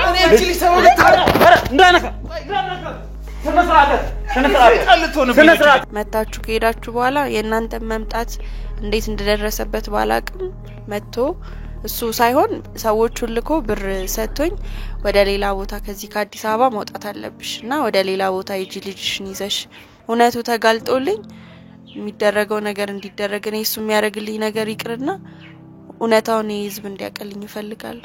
እኔ እቺ ልጅ ሰው እንዳነካ ተነስራተ መታችሁ ከሄዳችሁ በኋላ የእናንተ መምጣት እንዴት እንደደረሰበት ባላቅም መጥቶ እሱ ሳይሆን ሰዎቹን ልኮ ብር ሰጥቶኝ ወደ ሌላ ቦታ ከዚህ ከአዲስ አበባ መውጣት አለብሽና ወደ ሌላ ቦታ ሂጂ ልጅሽን ይዘሽ እውነቱ ተጋልጦልኝ የሚደረገው ነገር እንዲደረግ ነው እሱ የሚያደርግልኝ ነገር ይቅርና እውነታውን ህዝብ እንዲያቀልኝ ይፈልጋል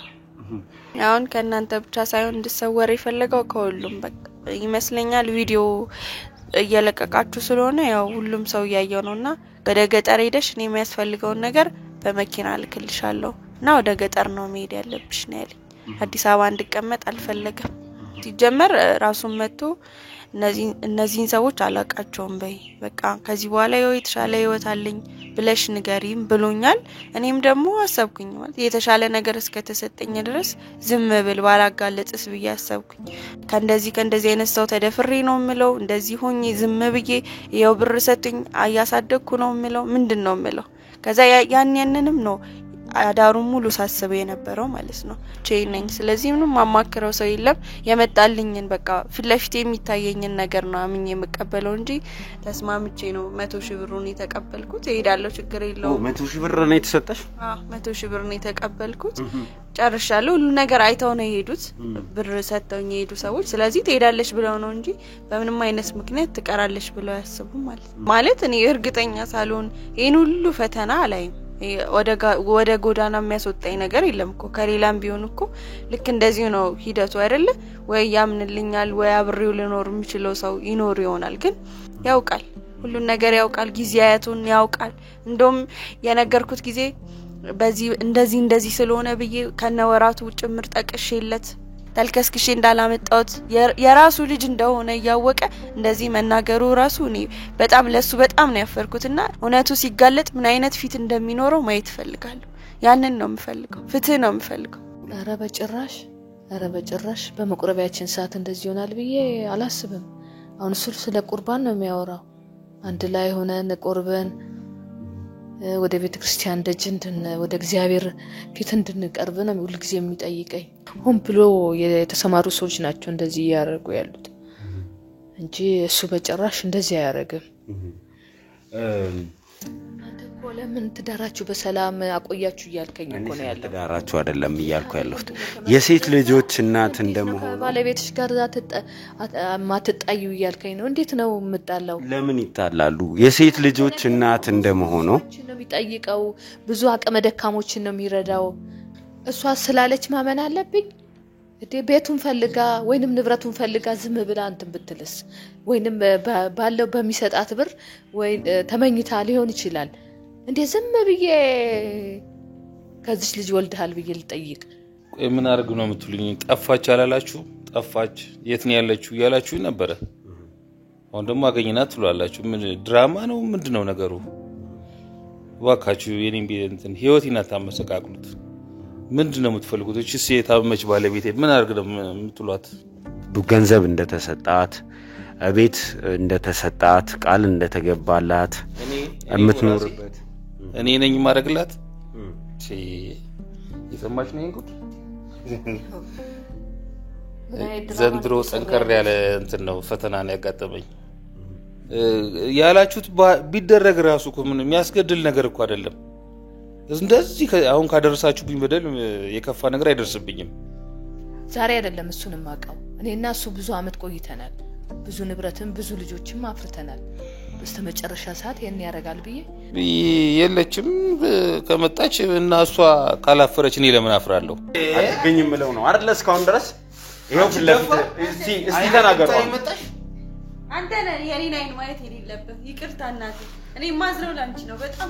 አሁን ከእናንተ ብቻ ሳይሆን እንድሰወር ይፈልጋው ከሁሉም በቃ ይመስለኛል ቪዲዮ እየለቀቃችሁ ስለሆነ ያው ሁሉም ሰው ያያየው ነውና ወደ ገጠር ሄደሽ እኔ የሚያስፈልገው ነገር በመኪና ልክልሻለሁ እና ወደ ገጠር ነው መሄድ ያለብሽ ነው ያለኝ አዲስ አበባ እንድቀመጥ አልፈለገም ሲጀመር ራሱን መጥቶ እነዚህን ሰዎች አላቃቸውም በይ በቃ ከዚህ በኋላ የተሻለ ህይወት አለኝ ብለሽ ንገሪም ብሎኛል እኔም ደግሞ አሰብኩኝ ማለት የተሻለ ነገር እስከተሰጠኝ ድረስ ዝም ብል ባላጋለጥስ ብዬ አሰብኩኝ ከእንደዚህ አይነት ሰው ተደፍሬ ነው ምለው እንደዚህ ሆኜ ዝም ብዬ ያው ብር ሰጥኝ አያሳደግኩ ነው ምለው ምንድነው ምለው ከዛ ያንንም ነው አዳሩ ሙሉ ሳስበው የነበረው ማለት ነው ቼነኝ ስለዚህ ምንም ማማከረው ሰው የለም የመጣልኝን በቃ ፍለፍቴ የሚታየኝን ነገር ነው አምኜ የምቀበለው እንጂ ተስማምቼ ነው 100,000 ብሩን የተቀበልኩት እሄዳለሁ ችግር የለውም 100,000 ብር ነው የተሰጠሽ 100,000 ብር ነው የተቀበልኩት ጨርሻለሁ ሁሉ ነገር አይተው ነው የሄዱት ብር ሰጥተውኝ የሄዱ ሰዎች ስለዚህ ትሄዳለሽ ብለው ነው እንጂ በምንም አይነት ምክንያት ትቀራለሽ ብለው ያስቡ ማለት እኔ እርግጠኛ ሳልሆን ይሄን ሁሉ ፈተና አላይም ወደ ጎዳና የሚያስወጣኝ ነገር የለም እኮ ከሌላም ቢሆን እኮ ልክ እንደዚህ ነው ሂደቱ አይደለ ወይ ያምንልኛል ወይ አብሬው ልኖር የምችለው ሰው ይኖር ይሆናል ግን ያውቃል ሁሉ ነገር ያውቃል ጊዜያቱን ያውቃል እንደውም የነገርኩት ጊዜ በዚህ እንደዚህ ስለሆነ ብዬ ከነወራቱ ጭምር ጠቅሼለት ተልከስክሽ እንዳላመጣውት የራሱ ልጅ እንደሆነ ያወቀ እንደዚህ መናገሩ ራሱ እኔ በጣም ለሱ በጣም ነው ያፈርኩትና እውነቱ ሲጋለጥ ምን አይነት ፊት እንደሚኖረው ማየት ፈልጋለሁ ያንን ነው የምፈልገው ፍትህ ነው የምፈልገው ኧረ በጭራሽ በመቁረቢያችን ሰዓት እንደዚህ ይሆናል ብዬ አላስብም አሁን ስለ ቁርባን ነው የሚያወራው አንድ ላይ ሆነን ቆርበን ወደ ቤተክርስቲያን ደጅንድን ወደ እግዚአብሔር ፊት እንድንቀርብ ነው ሁሉ ጊዜ የሚጠይቀኝ ሆን ብሎ የተሰማሩ ሰዎች ናቸው እንደዚህ ያደርጉ ያሉት እንጂ እሱ በጭራሽ እንደዚህ አያረግም አንተ ለምን ትዳራችሁ በሰላም አቆያችሁ ይያልከኝ እኮ ነው ያለው ትዳራችሁ አይደለም ይያልኩ ያለሁት የሴት ልጆች እናት እንደመሆኑ ባለቤትሽ ጋር ማትጣዩ ይያልከኝ ነው እንዴት ነው የምጣላው ለምን ይጣላሉ የሴት ልጆች እናት እንደመሆኑ ነው የሚጠይቀው ብዙ አቅመ ደካሞችን ነው የሚረዳው እሷ ስላለች ማመን አለብኝ ቤቱን ፈልጋ ወይንም ንብረቱን ፈልጋ ዝም ብላ አንተም ብትልስ ወይንም ባለው በሚሰጣት ብር ወይ ተመኝታ ሊሆን ይችላል እንዴ ዝም ብዬ ከዚህ ልጅ ወልደሃል ብዬ ልጠይቅ ምን አርግ ነው የምትሉኝ ጠፋች አላላችሁ ጠፋች የት ነው ያለችው ያላችሁ ነበር አሁን ደግሞ አገኘናት ትሏላችሁ ምን ድራማ ነው ምንድነው ነገሩ ዋካችሁ የኔን እንትን ህይወቴን አታመሰቃቅሉት ምንድነው የምትፈልጉት እቺ ሴት አመች ባለቤቴ ምን አርግ ነው የምትሏት ገንዘብ እንደተሰጣት አቤት እንደተሰጣት ቃል እንደተገባላት እምትኖርበት እኔ ነኝ ማረግላት እሺ ይሰማሽ ነው እንግዲህ ዘንድሮ ጠንከር ያለ እንትን ነው ፈተና ነው ያጋጠመኝ ያላችሁት ቢደረግ ራሱ እኮ ምን የሚያስገድል ነገር እኮ አይደለም እንደዚህ አሁን ካደረሳችሁብኝ በደል የከፋ ነገር አይደርስብኝም ዛሬ አይደለም እሱንም ማቀው እኔና እሱ ብዙ አመት ቆይተናል ብዙ ንብረትም ብዙ ልጆችም አፍርተናል በስተመጨረሻ ሰዓት የኔ ያረጋል ብዬ የለችም ከመጣች እና እሷ ካላፈረች እኔ ለምን አፍራለሁ አትገኝም ብለው ነው አይደል እስካሁን ድረስ ይሄው ፍለፍት እስቲ ተናገሩ አንተ ነህ የኔን አይን ማየት የሌለብህ ይቅርታ እናቴ እኔ ማዝረው ላንቺ ነው በጣም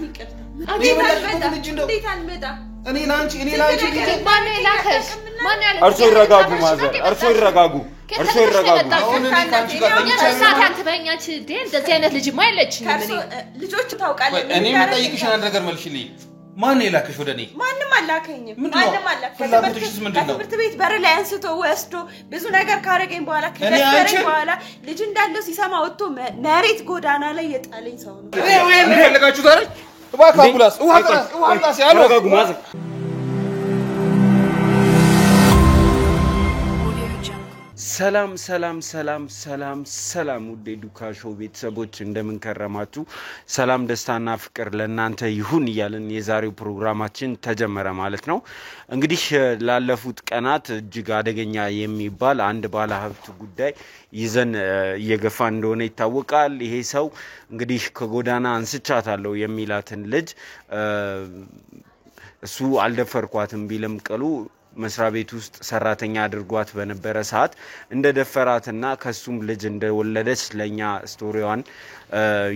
ይቅርታ እንዴት አልመጣ እኔ ላንቺ ማን ያላከሽ ማን ያላከሽ እርሶ ይረጋጉ ማዘር እርሶ ይረጋጉ አሁን እኔ ካንቺ ጋር ተኝቻለሁ አትበኛች እንደዚህ አይነት ልጅ ማይለች ልጆች ታውቃለህ እኔ መጠይቅሽ አንድ ነገር መልሽልኝ ማን ያላከሽ ወደኔ ማንንም አላከኝም ማንንም አላከኝም ትምህርት ቤት በር ላይ አንስቶ ወስዶ ብዙ ነገር ካረገኝ በኋላ ከደፈረኝ በኋላ ልጅ እንዳለው ሲሰማ ወጥቶ መሬት ጎዳና ላይ የጣለኝ ሰው ነው ወይ ምን ፈልጋችሁ ታረኝ እባክህ አምቡላንስ ውሃ ጥራስ ያለው ረጋጉ ማዘር ሰላም ሰላም ሰላም ሰላም ሰላም ውዴ ዱካሾ ቤተሰቦች እንደምን ከረማችሁ ሰላም ደስታና ፍቅር ለእናንተ ይሁን እያልን የዛሬው ፕሮግራማችን ተጀመረ ማለት ነው እንግዲህ ላለፉት ቀናት እጅግ አደገኛ የሚባል አንድ ባለ ሀብት ጉዳይ ይዘን እየገፋ እንደሆነ ይታወቃል ይሄ ሰው እንግዲህ ከጎዳና አንስቻታለሁ የሚላትን ልጅ እሱ አልደፈርኳትም ቢልም ቀሉ መስሪያ ቤት ውስጥ ሰራተኛ አድርጓት በነበረ ሰዓት እንደደፈራትና ከሱም ልጅ እንደወለደች ለኛ ስቶሪዋን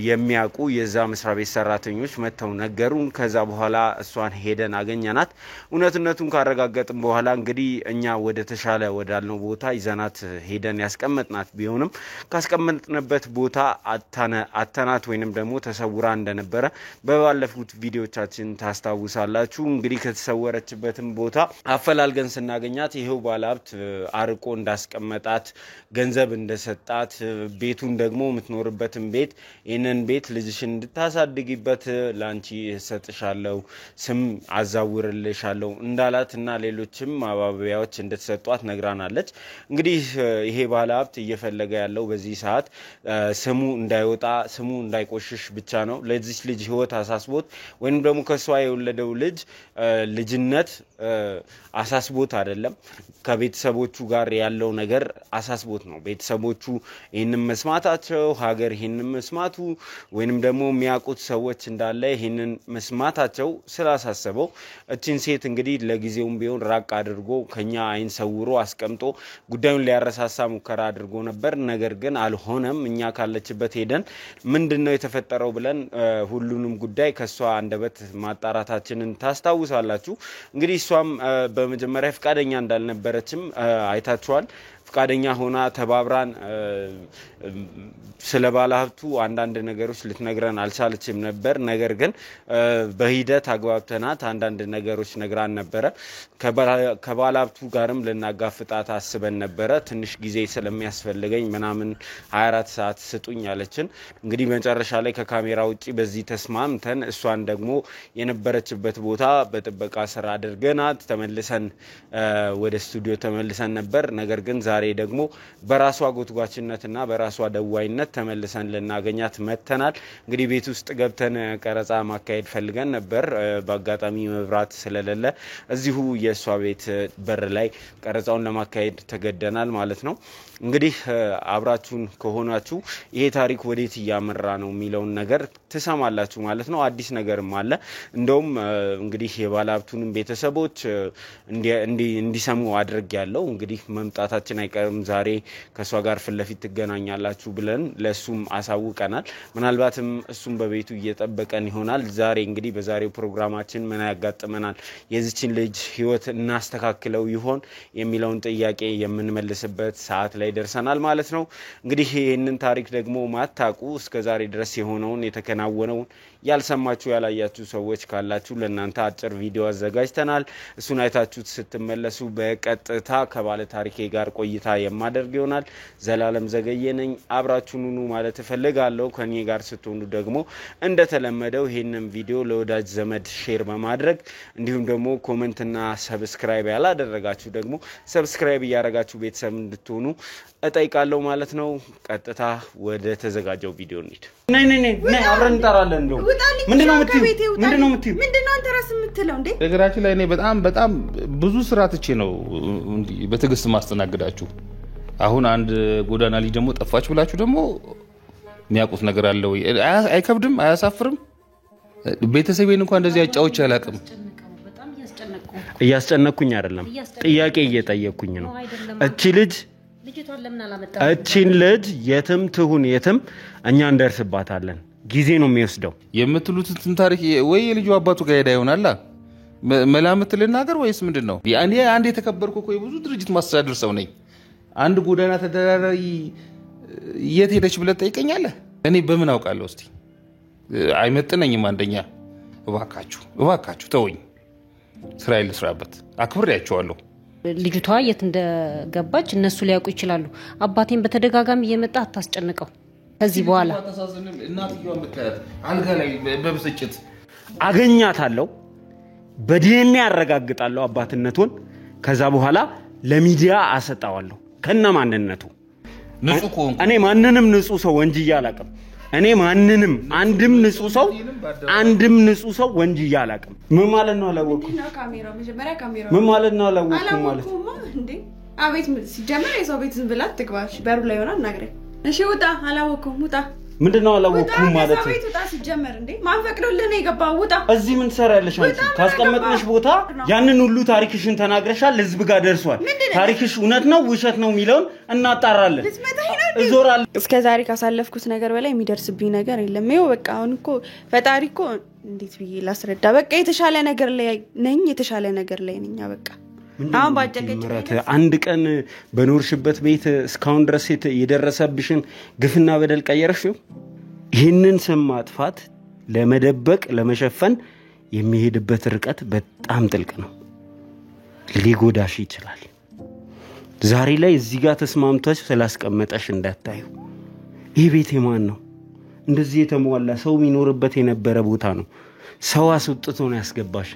የሚያቁ የዛ መስሪያ ቤት ሰራተኞች መተው ነገሩን ከዛ በኋላ እሷን ሄደን አገኘናት እውነትነቱን ካረጋገጥን በኋላ እንግዲህ እኛ ወደ ተሻለ ወዳልነው ቦታ ይዘናት ሄደን ያስቀመጥናት ቢሆንም ካስቀመጥንበት ቦታ አተናት ወይንም ደግሞ ተሰውራ እንደነበረ በባለፉት ቪዲዮቻችን ታስታውሳላችሁ እንግዲህ ከተሰወረችበትም ቦታ አፈላልገን ስናገኛት ይሄው ባለሀብት አርቆ እንዳስቀመጣት ገንዘብ እንደሰጣት ቤቱን ደግሞ የምትኖርበትን ቤት ይሄንን ቤት ልጅሽን እንድታሳድጊበት ላንቺ ሰጥሻለሁ ስም አዛውርልሻለሁ እንዳላትና ሌሎችም ማባቢያዎች እንደተሰጧት ነግራናለች እንግዲህ ይሄ ባለሀብት እየፈለገ ያለው በዚህ ሰዓት ስሙ እንዳይወጣ ስሙ እንዳይቆሽሽ ብቻ ነው ለዚህ ልጅ ህይወት አሳስቦት ወይንም ደግሞ ከሷ የወለደው ልጅ ልጅነት አሳስቦት አይደለም ከቤተሰቦቹ ጋር ያለው ነገር አሳስቦት ነው ቤተሰቦቹ ይሄንን መስማታቸው ሀገር ይሄንን መስማቱ ወይንም ደግሞ የሚያቁት ሰዎች እንዳለ ይሄንን መስማታቸው ስላሳሰበው እቺን ሴት እንግዲህ ለጊዜውም ቢሆን ራቅ አድርጎ ከኛ አይን ሰውሮ አስቀምጦ ጉዳዩን ሊያረሳሳ ሙከራ አድርጎ ነበር ነገር ግን አልሆነም እኛ ካለችበት ሄደን ምንድነው የተፈጠረው ብለን ሁሉንም ጉዳይ ከሷ አንደበት ማጣራታችንን ታስታውሳላችሁ እንግዲህ እሷም በመጀመሪያ ፍቃደኛ እንዳልነበረችም አይታችኋል ፍቃደኛ ሆና ተባብራን ስለባለሀብቱ አንዳንድ ነገሮች ልትነግረን አልቻለችም ነበር ነገር ግን በሂደት አግባብተናት አንዳንድ ነገሮች ነግራን ነበር ከባለሀብቱ ጋርም ለናጋፍጣት አስበን ነበር ትንሽ ጊዜ ስለሚያስፈልገኝ ምናምን 24 ሰዓት ስጡኝ አለችን እንግዲህ መጨረሻ ላይ ከካሜራ ውጪ በዚህ ተስማምተን እሷን ደግሞ የነበረችበት ቦታ በጥበቃ ስራ አድርገናት ተመልሰን ወደ ስቱዲዮ ተመልሰን ነበር ነገር ግን ዛሬ ደግሞ በራሷ ጎትጓችነትና በራሷ ደዋይነት ተመልሰን ለናገኛት መተናል እንግዲህ ቤት ውስጥ ገብተን ቀረጻ ማካሄድ ፈልገን ነበር በአጋጣሚ መብራት ስለሌለ እዚሁ የሷ ቤት በር ላይ ቀረጻውን ለማካሄድ ተገደናል ማለት ነው እንግዲህ አብራችሁን ከሆናችሁ ይሄ ታሪክ ወዴት ያመራ ነው የሚለውን ነገር ተሰማላችሁ ማለት ነው አዲስ ነገርም አለ እንደውም እንግዲህ የባለሀብቱንም ቤተሰቦች እንዲሰሙ አድርጌያለሁ እንግዲህ መምጣታችን አይቀርም ዛሬ ከሷ ጋር ፍለፊት ትገናኛላችሁ ብለን ለሱም አሳውቀናል ምናልባትም እሱም በቤቱ እየጠበቀን ይሆናል ዛሬ እንግዲህ በዛሬው ፕሮግራማችን ምን ያጋጥመናል የዚችን ልጅ ህይወት እናስተካክለው ይሆን የሚለውን ጥያቄ የምንመልስበት ሰዓት ላይ ደርሰናል ማለት ነው እንግዲህ ይሄንን ታሪክ ደግሞ ማታቁ እስከ ዛሬ ድረስ የሆነውን የተከናወነውን ያልሰማችሁ ያላያችሁ ሰዎች ካላችሁ ለእናንተ አጭር ቪዲዮ አዘጋጅተናል እሱን አይታችሁት ስትመለሱ በቀጥታ ከባለ ታሪኬ ጋር ቆይታ የማደርግ ይሆናል ዘላለም ዘገየ ነኝ አብራችሁን ሁኑ ማለት ፈልጋለሁ ከኔ ጋር ስትሆኑ ደግሞ እንደተለመደው ይሄንን ቪዲዮ ለወዳጅ ዘመድ ሼር በማድረግ እንዲሁም ደግሞ ኮሜንትና ሰብስክራይብ ያላደረጋችሁ ደግሞ ሰብስክራይብ ያደረጋችሁ ቤተሰብ እንድትሆኑ እጠይቃለሁ ማለት ነው ቀጥታ ወደ ተዘጋጀው ቪዲዮ እንሂድ ነይ አብረን እንጠራለን እንደው ምንድነው አንተ ራስ የምትለው እንዴ ነገራችን ላይ እኔ በጣም ብዙ ስራ ትቼ ነው በትግስት ማስተናገዳችሁ አሁን አንድ ጎዳና ልጅ ደግሞ ጠፋች ብላችሁ ደግሞ የሚያውቁት ነገር አለ ወይ አይከብድም አያሳፍርም ቤተሰቤን እንኳን እንደዚህ ያጫውች አላቅም እያስጨነኩኝ አይደለም ጥያቄ እየጠየቅኩኝ ነው እቺ ልጅ እቺን ልጅ የትም ትሁን የትም እኛ እንደርስባታለን ጊዜ ነው የሚወስደው የምትሉትን ታሪክ ወይ የልጁ አባቱ ጋር ሄዳ ይሆናል መላምት ልናገር ወይስ ምንድነው ያኔ አንድ የተከበርኩ እኮ ብዙ ድርጅት ማስተዳደር ሰው ነኝ አንድ ጎዳና ተደራራሪ የት ሄደች ብለህ ጠይቀኛለህ እኔ በምን አውቃለሁ እስቲ አይመጥነኝም አንደኛ እባካችሁ ተወኝ እስራኤል ስራበት አክብሬያቸዋለሁ ልጅቷ የት እንደገባች እነሱ ሊያውቁ ይችላሉ አባቴን በተደጋጋሚ እየመጣ አታስጨንቀው ከዚህ በኋላ እናትየው ምትያት አልጋ ላይ በብስጭት አገኛታለሁ በዲኤንኤ ያረጋግጣለሁ አባትነቱን ከዛ በኋላ ለሚዲያ አሰጣዋለሁ ከነ ማንነቱ ንጹህ ኮንኩ እኔ ማንንም ንጹህ ሰው ወንጅዬ አላውቅም እኔ ማንንም አንድም ንጹህ ሰው ወንጅዬ አላውቅም ምን ማለት ነው አላወኩም ካሜራው መጀመሪያ ካሜራው ምን ማለት ነው አላወኩም ማለት እንዴ አቤት ሲጀመር የሰው ቤት ዝም ብላ ትግባሽ በሩ ላይ ሆና እናግረኝ እሺ ውጣ አላወኩም ውጣ ምንድነው አላወኩም ማለት ነው ቤት ውጣ ሲጀመር እንዴ ማን ፈቅዶልህ ነው የገባው ውጣ እዚህ ምን ትሰራለሽ አንቺ ካስቀመጥነሽ ቦታ ያንን ሁሉ ታሪክሽን ተናግረሻል ህዝብ ጋር ደርሷል ታሪክሽ እውነት ነው ውሸት ነው የሚለውን እናጣራለን እዞራለሁ እስከዛሬ ካሳለፍኩት ነገር በላይ የሚደርስብኝ ነገር የለም ይኸው በቃ አሁን እኮ ፈጣሪ እኮ እንዴት ብዬ ላስረዳ በቃ የተሻለ ነገር ላይ ነኝ በቃ አሁን ባጨቀጨ አንድ ቀን በኖርሽበት ቤት እስካሁን ድረስ የደረሰብሽን ግፍና በደል ቀየረሽው ይህንን ስም ማጥፋት ለመደበቅ ለመሸፈን የሚሄድበት ርቀት በጣም ጥልቅ ነው ሊጎዳሽ ይችላል ዛሬ ላይ እዚህ ጋር ተስማምተሽ ስላስቀመጠሽ እንዳታዩ ይህ ቤት የማን ነው እንደዚህ የተሟላ ሰው የሚኖርበት የነበረ ቦታ ነው ሰው አስወጥቶ ነው ያስገባሽ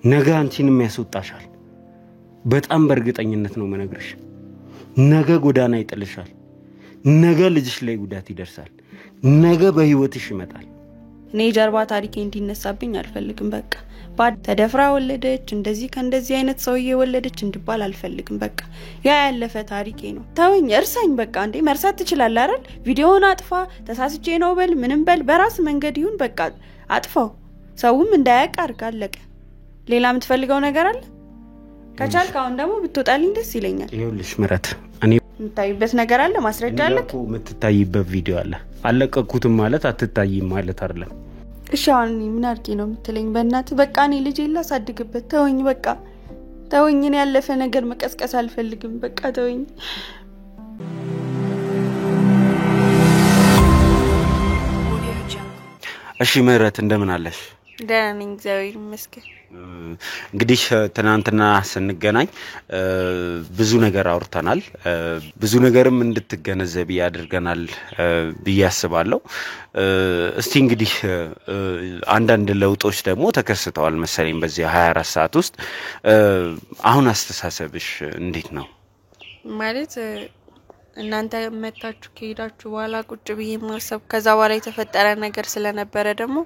ነገ አንቺንም ያስወጣሻል በጣም በእርግጠኝነት ነው መነግርሽ ነገ ጎዳና ይጥልሻል ነገ ልጅሽ ላይ ጉዳት ይደርሳል ነገ በህይወትሽ ይመጣል እኔ ጀርባ ታሪኬ እንዲነሳብኝ አልፈልግም በቃ ተደፍራ ወለደች እንደዚህ ከእንደዚህ አይነት ሰውዬ ወለደች እንድባል አልፈልግም በቃ ያ ያለፈ ታሪኬ ነው ተወኝ እርሳኝ በቃ እንዴ መርሳት ትችላለህ አይደል ቪዲዮውን አጥፋ ተሳስቼ ነው በል ምንም በል በራስ መንገድ ይሁን በቃ አጥፋው ሰውም እንዳያውቅ አድርግ አለቀ ሌላ የምትፈልገው ነገር አለ ከቻልክ አሁን ደግሞ ብትወጣልኝ ደስ ይለኛል ይኸውልሽ ምረት እኔ የምታይበት ነገር አለ ማስረጃ አለ እኮ የምትታይበት ቪዲዮ አለ አለቀኩትም ማለት አትታይም ማለት አይደለም እሺ አሁን ምን አድርጌ ነው የምትለኝ በእናትህ በቃ እኔ ልጄ ላሳድግበት ተወኝ በቃ ተወኝ እኔ ያለፈ ነገር መቀስቀስ አልፈልግም በቃ ተወኝ እሺ ምረት እንደምን አለሽ ደህና ነኝ እግዚአብሔር ይመስገን እንግዲህ ትናንትና ስንገናኝ ብዙ ነገር አውርተናል ብዙ ነገርም እንድትገነዘቢ ያድርገናል ብያስባለሁ እስቲ እንግዲህ አንዳንድ ለውጦች ደግሞ ተከስተዋል መሰለኝ በዚህ 24 ሰዓት ውስጥ አሁን አስተሳሰብሽ እንዴት ነው ማለት እናንተ መጣችሁ ከሄዳችሁ በኋላ ቁጭ ብዬ ማሰብ ከዛ በኋላ የተፈጠረ ነገር ስለነበረ ደግሞ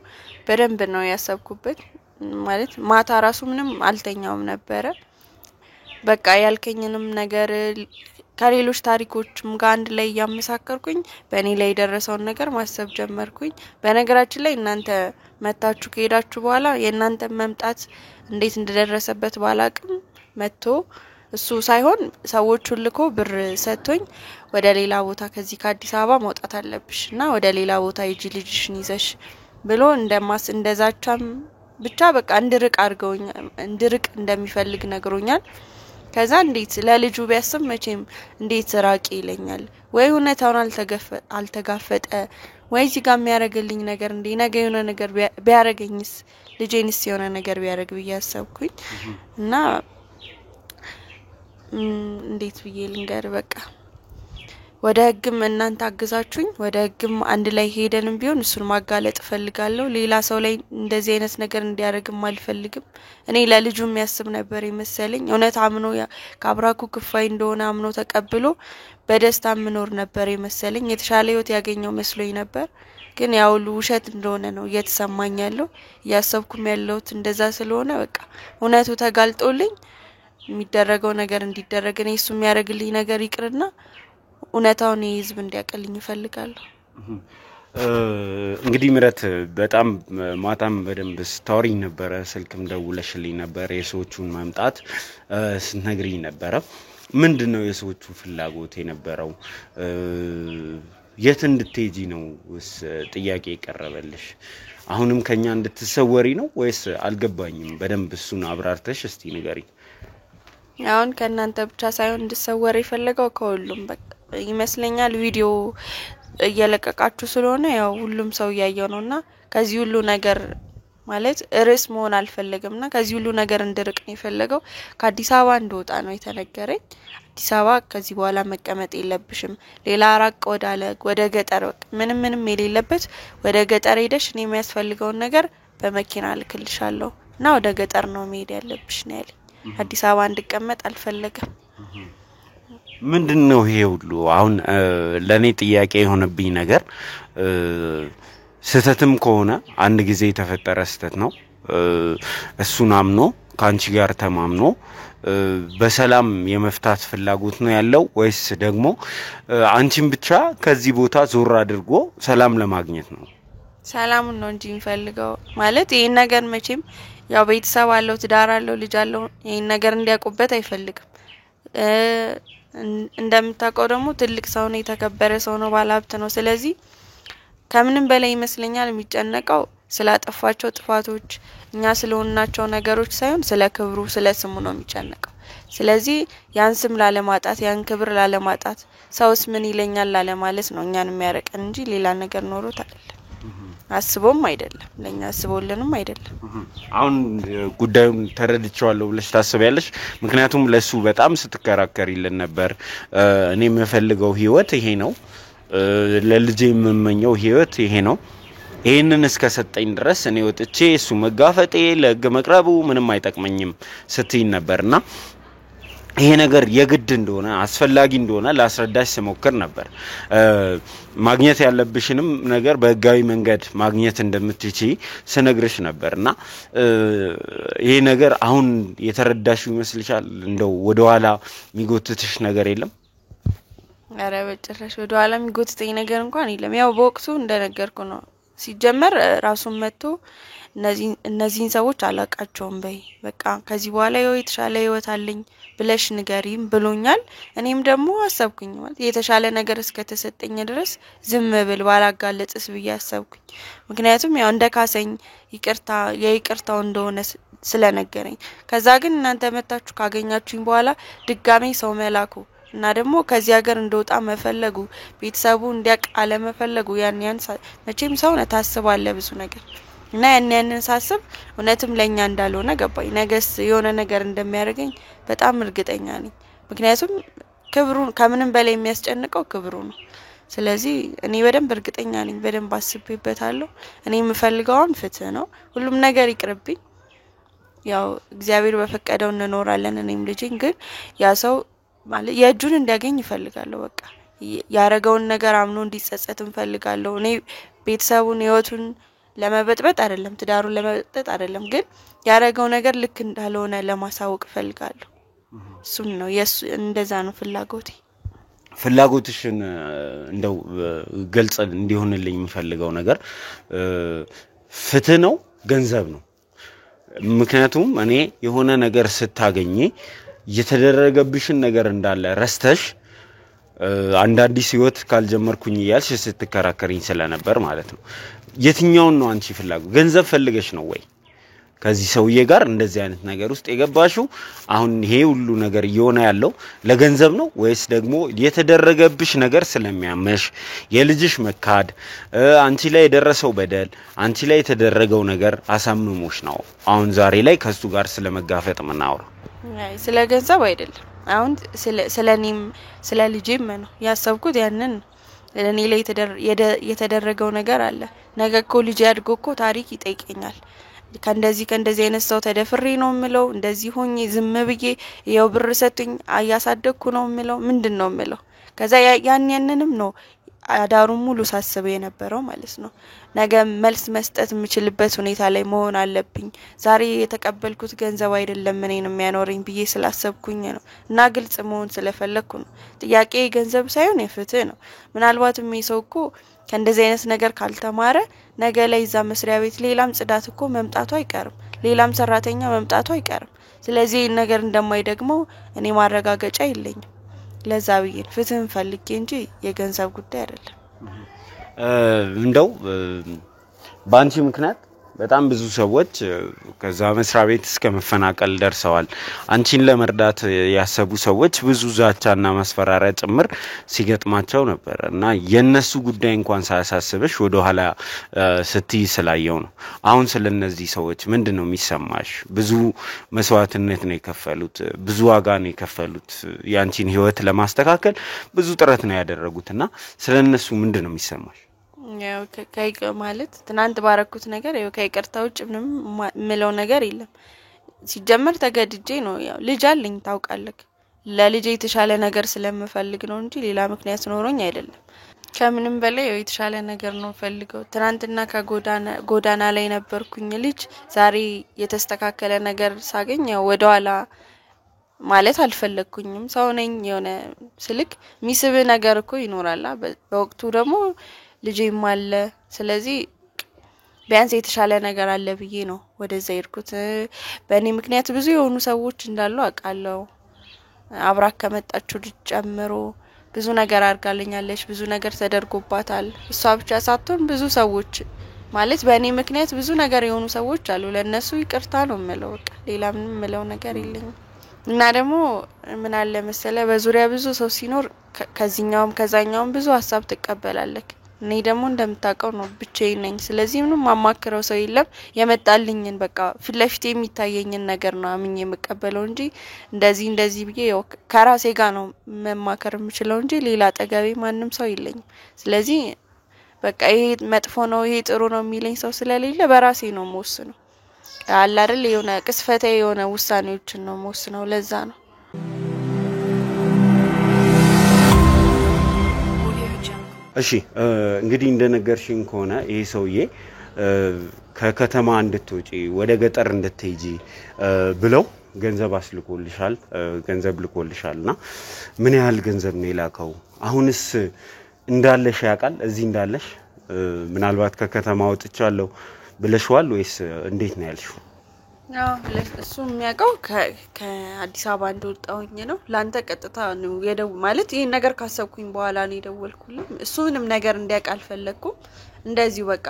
በደንብ ነው ያሰብኩበት ማለት ማታ ራሱ ምንም አልተኛውም ነበር በቃ ያልከኝንም ነገር ከሌሎች ታሪኮችም ጋር አንድ ላይ ያመሳከርኩኝ በእኔ ላይ የደረሰውን ነገር ማሰብ ጀመርኩኝ በነገራችን ላይ እናንተ መጣችሁ ከሄዳችሁ በኋላ የእናንተ መምጣት እንዴት እንደደረሰበት ባላቅም መጥቶ እሱ ሳይሆን ሰዎች ሁልኮ ብር ሰጥቶኝ ወደ ሌላ ቦታ ከዚህ ከአዲስ አበባ መውጣት አለብሽና ወደ ሌላ ቦታ ሂጂ ልጅሽን ይዘሽ ብሎ እንደዛቻም ብቻ በቃ እንድርቅ እንደሚፈልግ ነግሮኛል ከዛ እንዴት ለልጁ ቢያስብ መቼም እንዴት ራቂ ይለኛል ወይ እውነታውን አልተጋፈጠ ወይ እዚህ ጋር የሚያረጋግልኝ ነገር እንዴ ነገ የሆነ ነገር ቢያረጋግኝስ ልጄንስ የሆነ ነገር ቢያረግ ብያሰብኩኝ እና እንዴት ብዬ ልንገር በቃ ወደ ህግም እናንተ አግዛችሁኝ ወደ ህግም አንድ ላይ ሄደንም ቢሆን እሱን ማጋለጥ ፈልጋለሁ ሌላ ሰው ላይ እንደዚህ አይነት ነገር እንዲያረግም አልፈልግም እኔ ለልጁ የሚያስብ ነበር ይመስለኝ እውነት አምኖ ካብራኩ ክፋይ እንደሆነ አምኖ ተቀብሎ በደስታ ምኖር ነበር ይመስለኝ የተሻለ ህይወት ያገኘው መስሎኝ ነበር ግን ያው ውሸት እንደሆነ ነው እየተሰማኝ ያለው ያሰብኩም ያለውት እንደዛ ስለሆነ በቃ እውነቱ ተጋልጦልኝ የሚደረገው ነገር እንዲደረግ ነው እሱ የሚያረግልኝ ነገር ይቅርና እውነታውን ህዝብ እንዲያቀልኝ ይፈልጋለሁ እንግዲህ ምረት በጣም ማታም በደንብ ስታወሪኝ ነበር ስልክም ደውለሽልኝ ነበር የሰዎቹን መምጣት ስነግሪኝ ነበር ምንድነው የሰዎቹ ፍላጎት የነበረው የት እንድትሄጂ ነው ጥያቄ ይቀርበልሽ አሁንም ከኛ እንድትሰወሪ ነው ወይስ አልገባኝም በደንብ እሱን አብራርተሽ እስቲ ንገሪኝ አሁን ከናንተ ብቻ ሳይሆን እንድሰወር ይፈልጋው ከሁሉም በቃ ይመስለኛል ቪዲዮ እየለቀቃችሁ ስለሆነ ያው ሁሉም ሰው ያያየው ነውና ከዚህ ሁሉ ነገር ማለት ርስ መሆን አልፈልግምና ከዚህ ሁሉ ነገር እንድርቅ ነው ይፈልጋው ከአዲስ አበባ እንደወጣ ነው የተነገረኝ አዲስ አበባ ከዚህ በኋላ መቀመጥ የለብሽም ሌላ ራቅ ወደ ገጠር ምንም የሌለበት ወደ ገጠር ሄደሽ እኔ የሚያስፈልገው ነገር በመኪና ልክልሻለሁ እና ወደ ገጠር ነው መሄድ ያለብሽ ነው ያለኝ አዲስ አበባ እንድቀመጥ አልፈልግም ምንድነው ይሄ ሁሉ? አሁን ለኔ ጥያቄ የሆነብኝ ነገር ስተትም ከሆነ አንድ ጊዜ የተፈጠረ ስተት ነው። እሱን አምኖ ካንቺ ጋር ተማምኖ በሰላም የመፍታት ፍላጎት ነው ያለው ወይስ ደግሞ አንቺን ብቻ ከዚህ ቦታ ዞር አድርጎ ሰላም ለማግኘት ነው? ሰላሙን ነው እንጂ የሚፈልገው ማለት ይሄን ነገር መቼም ያው ቤተሰብ አለው ትዳር አለው ልጅ አለው ይሄን ነገር እንዲያቆበት አይፈልግም። እንደምታውቀው ደግሞ ትልቅ ሰው ነው የተከበረ ሰው ነው ባለሀብት ነው። ስለዚህ ከምንም በላይ ይመስለኛል የሚጨነቀው ስላጠፋቸው ጥፋቶች እኛ ስለሆናቸው ነገሮች ሳይሆን ስለ ክብሩ ስለ ስሙ ነው የሚጨነቀው። ስለዚህ ያን ስም ላለማጣት ያን ክብር ላለማጣት ሰውስ ምን ይለኛል ላለማለት ነው እኛን የሚያረቀን እንጂ ሌላ ነገር ኖሮት አይደለም። አስቦም አይደለም ለኛ አስቦልንም አይደለም። አሁን ጉዳዩን ተረድቻለሁ ብለሽ ታስቢያለሽ? ምክንያቱም ለሱ በጣም ስትከራከሪልን ነበር። እኔ የምፈልገው ህይወት ይሄ ነው፣ ለልጄ የምመኘው ህይወት ይሄ ነው፣ ይሄንን እስከሰጠኝ ድረስ እኔ ወጥቼ እሱ መጋፈጤ ለህግ መቅረቡ ምንም አይጠቅመኝም ስትይ ነበርና ይሄ ነገር የግድ እንደሆነ አስፈላጊ እንደሆነ ላስረዳሽ ስሞክር ነበር። ማግኘት ያለብሽንም ነገር በህጋዊ መንገድ ማግኘት እንደምትችይ ስነግርሽ ነበርና ይሄ ነገር አሁን የተረዳሽው ይመስልሻል? እንደው ወደ ኋላ የሚጎትትሽ ነገር የለም? አረ በጭራሽ ወደ ኋላ የሚጎትተኝ ነገር እንኳን የለም። ያው በወቅቱ እንደነገርኩ ነው። ሲጀመር ራሱን መጥቶ እነዚህን ሰዎች አላቃቸውም በይ በቃ ከዚህ በኋላ የተሻለ ህይወት አለኝ ብለሽ ንገሪም ብሎኛል። እኔም ደግሞ አሰብኩኝ ማለት የተሻለ ነገር እስከተሰጠኝ ድረስ ዝም ብል ባላጋለጥስ ብዬ አሰብኩኝ። ምክንያቱም ያው እንደካሰኝ ይቅርታው እንደሆነ ስለነገረኝ ከዛ ግን እናንተ መጣችሁ ካገኛችሁኝ በኋላ ድጋሜ ሰው መላኩ እና ደግሞ ከዚህ ሀገር እንደወጣ መፈለጉ ቤተሰቡ እንዲያቅ አለ መፈለጉ ያን መቼም ሰው ነው ታስባለ ብዙ ነገር እና ያንን ሳስብ እውነትም ለኛ እንዳልሆነ ገባኝ። ነገስ የሆነ ነገር እንደሚያደርገኝ በጣም እርግጠኛ ነኝ። ምክንያቱም ክብሩን ከምንም በላይ የሚያስጨንቀው ክብሩ ነው። ስለዚህ እኔ በደንብ እርግጠኛ ነኝ። በደንብ አስቤበታለሁ። እኔ የምፈልገውን ፍትህ ነው። ሁሉም ነገር ይቅርብኝ። ያው እግዚአብሔር በፈቀደው እንኖራለን እኔም ልጅን ግን ያ ሰው ማለት የእጁን እንዲያገኝ ይፈልጋለሁ። በቃ ያረጋውን ነገር አምኖ እንዲጸጸት እንፈልጋለሁ። እኔ ቤተሰቡን ህይወቱን ለመበጥበጥ አይደለም ትዳሩን ለመበጥበጥ አይደለም ግን ያረጋው ነገር ልክ እንዳልሆነ ለማሳወቅ ፈልጋለሁ። እሱም ነው የሱ እንደዛ ነው ፍላጎቴ። ፍላጎትሽን እንደው ግልጽ እንዲሆንልኝ የምፈልገው ነገር ፍትህ ነው ገንዘብ ነው? ምክንያቱም እኔ የሆነ ነገር ስታገኚ የተደረገብሽን ነገር እንዳለ ረስተሽ አንድ አዲስ ህይወት ካልጀመርኩኝ ይያልሽ ስትከራከሪኝ ስለነበር ማለት ነው። የትኛውን ነው አንቺ ፍላጎት? ገንዘብ ፈልገሽ ነው ወይ ከዚህ ሰውዬ ጋር እንደዚህ አይነት ነገር ውስጥ የገባሽው? አሁን ይሄ ሁሉ ነገር እየሆነ ያለው ለገንዘብ ነው ወይስ ደግሞ የተደረገብሽ ነገር ስለሚያመሽ የልጅሽ መካድ አንቺ ላይ የደረሰው በደል አንቺ ላይ የተደረገው ነገር አሳምሞሽ ነው አሁን ዛሬ ላይ ከሱ ጋር ስለመጋፈጥ ምናወራ? አይ ስለ ገንዘብ አይደለም። አሁን ስለኔም ስለ ልጄም ነው ያሰብኩት። ያንን ለኔ ላይ የተደረገው ነገር አለ። ነገ እኮ ልጄ አድጎ እኮ ታሪክ ይጠይቀኛል። ከእንደዚህ አይነት ሰው ተደፍሬ ነው ምለው እንደዚህ ሆኜ ዝም ብዬ ያው ብር ሰጥኝ አያሳደግኩ ነው ምለው ምንድነው ምለው? ከዛ ያንንም ነው አዳሩ ሙሉ ሳስበው የነበረው ማለት ነው። ነገ መልስ መስጠት የምችልበት ሁኔታ ላይ መሆን አለብኝ። ዛሬ የተቀበልኩት ገንዘብ አይደለም እኔን የሚያኖረኝ ብዬ ስላሰብኩኝ ነው እና ግልጽ መሆን ስለፈለኩ ነው። ጥያቄ ገንዘብ ሳይሆን የፍትህ ነው። ምናልባትም ይሰው እኮ ከእንደዚህ አይነት ነገር ካልተማረ ነገ ላይ እዛ መስሪያ ቤት ሌላም ጽዳት እኮ መምጣቱ አይቀርም፣ ሌላም ሰራተኛ መምጣቱ አይቀርም። ስለዚህ ነገር እንደማይደግመው እኔ ማረጋገጫ የለኝም። ለዛ ብዬ ፍትህን ፈልጌ እንጂ የገንዘብ ጉዳይ አይደለም። እንደው ባንቺ ምክንያት በጣም ብዙ ሰዎች ከዛ መስሪያ ቤት እስከ መፈናቀል ደርሰዋል። አንቺን ለመርዳት ያሰቡ ሰዎች ብዙ ዛቻና ማስፈራሪያ ጭምር ሲገጥማቸው ነበር እና የነሱ ጉዳይ እንኳን ሳያሳስብሽ ወደ ኋላ ስትይ ስላየው ነው። አሁን ስለነዚህ ሰዎች ምንድነው የሚሰማሽ? ብዙ መስዋዕትነት ነው የከፈሉት፣ ብዙ ዋጋ ነው የከፈሉት። ያንቺን ህይወት ለማስተካከል ብዙ ጥረት ነው ያደረጉትና ስለነሱ ምንድነው የሚሰማሽ? ያው ማለት ትናንት ባረኩት ነገር ያው ከይቅርታ ውጭ ምንም ምለው ነገር የለም። ሲጀመር ተገድጄ ነው። ያው ልጅ አለኝ ታውቃለህ። ለልጄ የተሻለ ነገር ስለምፈልግ ነው እንጂ ሌላ ምክንያት ኖሮኝ አይደለም። ከምንም በላይ የተሻለ ነገር ነው ፈልገው። ትናንትና ከጎዳና ላይ ነበርኩኝ ልጅ ዛሬ የተስተካከለ ነገር ሳገኝ ወደኋላ ማለት አልፈለኩኝም። ሰው ነኝ የሆነ ስልክ ሚስብ ነገር እኮ ይኖራል። በወቅቱ ደግሞ ልጄም አለ። ስለዚህ ቢያንስ የተሻለ ነገር አለ ብዬ ነው ወደዛ ይርኩት። በእኔ ምክንያት ብዙ የሆኑ ሰዎች እንዳሉ አውቃለሁ። አብራክ ከመጣችሁ ጨምሮ ብዙ ነገር አርጋለኛለች፣ ብዙ ነገር ተደርጎባታል። እሷ ብቻ ሳትሆን ብዙ ሰዎች ማለት በእኔ ምክንያት ብዙ ነገር የሆኑ ሰዎች አሉ። ለነሱ ይቅርታ ነው የምለው። በቃ ሌላ ምንም የምለው ነገር የለኝም። እና ደግሞ ምን አለ መሰለ በዙሪያ ብዙ ሰው ሲኖር ከዚህኛውም ከዛኛውም ብዙ ሐሳብ ተቀበላለክ። እኔ ደግሞ እንደምታውቀው ነው ብቻዬን ነኝ። ስለዚህ ምንም ማማከረው ሰው የለም። የመጣልኝን በቃ ፍለፊት የሚታየኝን ነገር ነው አምኜ የምቀበለው እንጂ እንደዚህ ብዬ ከራሴ ጋር ነው መማከር የምችለው እንጂ ሌላ አጠገቤ ማንም ሰው የለኝም። ስለዚህ በቃ ይሄ መጥፎ ነው ይሄ ጥሩ ነው የሚለኝ ሰው ስለሌለ በራሴ ነው የምወስነው። አለ አይደል የሆነ ቅስፈቴ የሆነ ውሳኔዎችን ነው የምወስነው። ለዛ ነው እሺ እንግዲህ እንደነገርሽኝ ከሆነ ይሄ ሰውዬ ከከተማ እንድትወጪ ወደ ገጠር እንድትሄጂ ብለው ገንዘብ አስልኮልሻል፣ ገንዘብ ልኮልሻልና ምን ያህል ገንዘብ ነው የላከው? አሁንስ እንዳለሽ ያውቃል? እዚህ እንዳለሽ ምናልባት ከከተማ ወጥቻለሁ ብለሽዋል ወይስ እንዴት ነው ያልሽው? እሱ የሚያውቀው ከአዲስ አበባ እንደወጣሁኝ ነው። ላንተ ቀጥታ ነው የደው ማለት ይሄን ነገር ካሰብኩኝ በኋላ ነው የደወልኩልኝ። እሱ ምንም ነገር እንዲያውቅ አልፈለኩም። እንደዚህ በቃ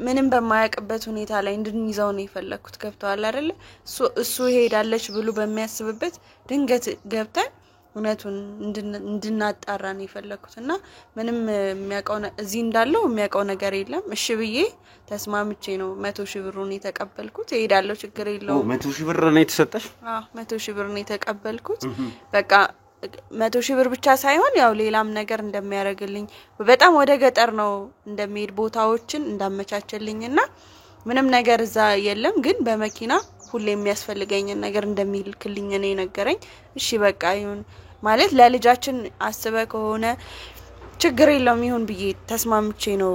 ምንም በማያውቅበት ሁኔታ ላይ እንድንይዘው ነው የፈለኩት። ገብቷል አይደል? እሱ ይሄዳለች ብሎ በሚያስብበት ድንገት ገብተን እውነቱን እንድናጣራ ነው የፈለኩትና ምንም የሚያውቀው እዚህ እንዳለው የሚያውቀው ነገር የለም። እሺ ብዬ ተስማምቼ ነው 100,000 ብሩን የተቀበልኩት። ይሄዳለው ችግር የለውም። 100,000 ብር ነው የተሰጠሽ? 100,000 ብር ነው የተቀበልኩት። በቃ 100,000 ብር ብቻ ሳይሆን ያው ሌላም ነገር እንደሚያደርግልኝ በጣም ወደ ገጠር ነው እንደሚሄድ ቦታዎችን እንዳመቻቸልኝና ምንም ነገር እዛ የለም ግን በመኪና ሁሌ የሚያስፈልገኝን ነገር እንደሚልክልኝ ነው ነገረኝ። እሺ በቃ ይሁን ማለት ለልጃችን አስበ ከሆነ ችግር የለውም ይሁን ብዬ ተስማምቼ ነው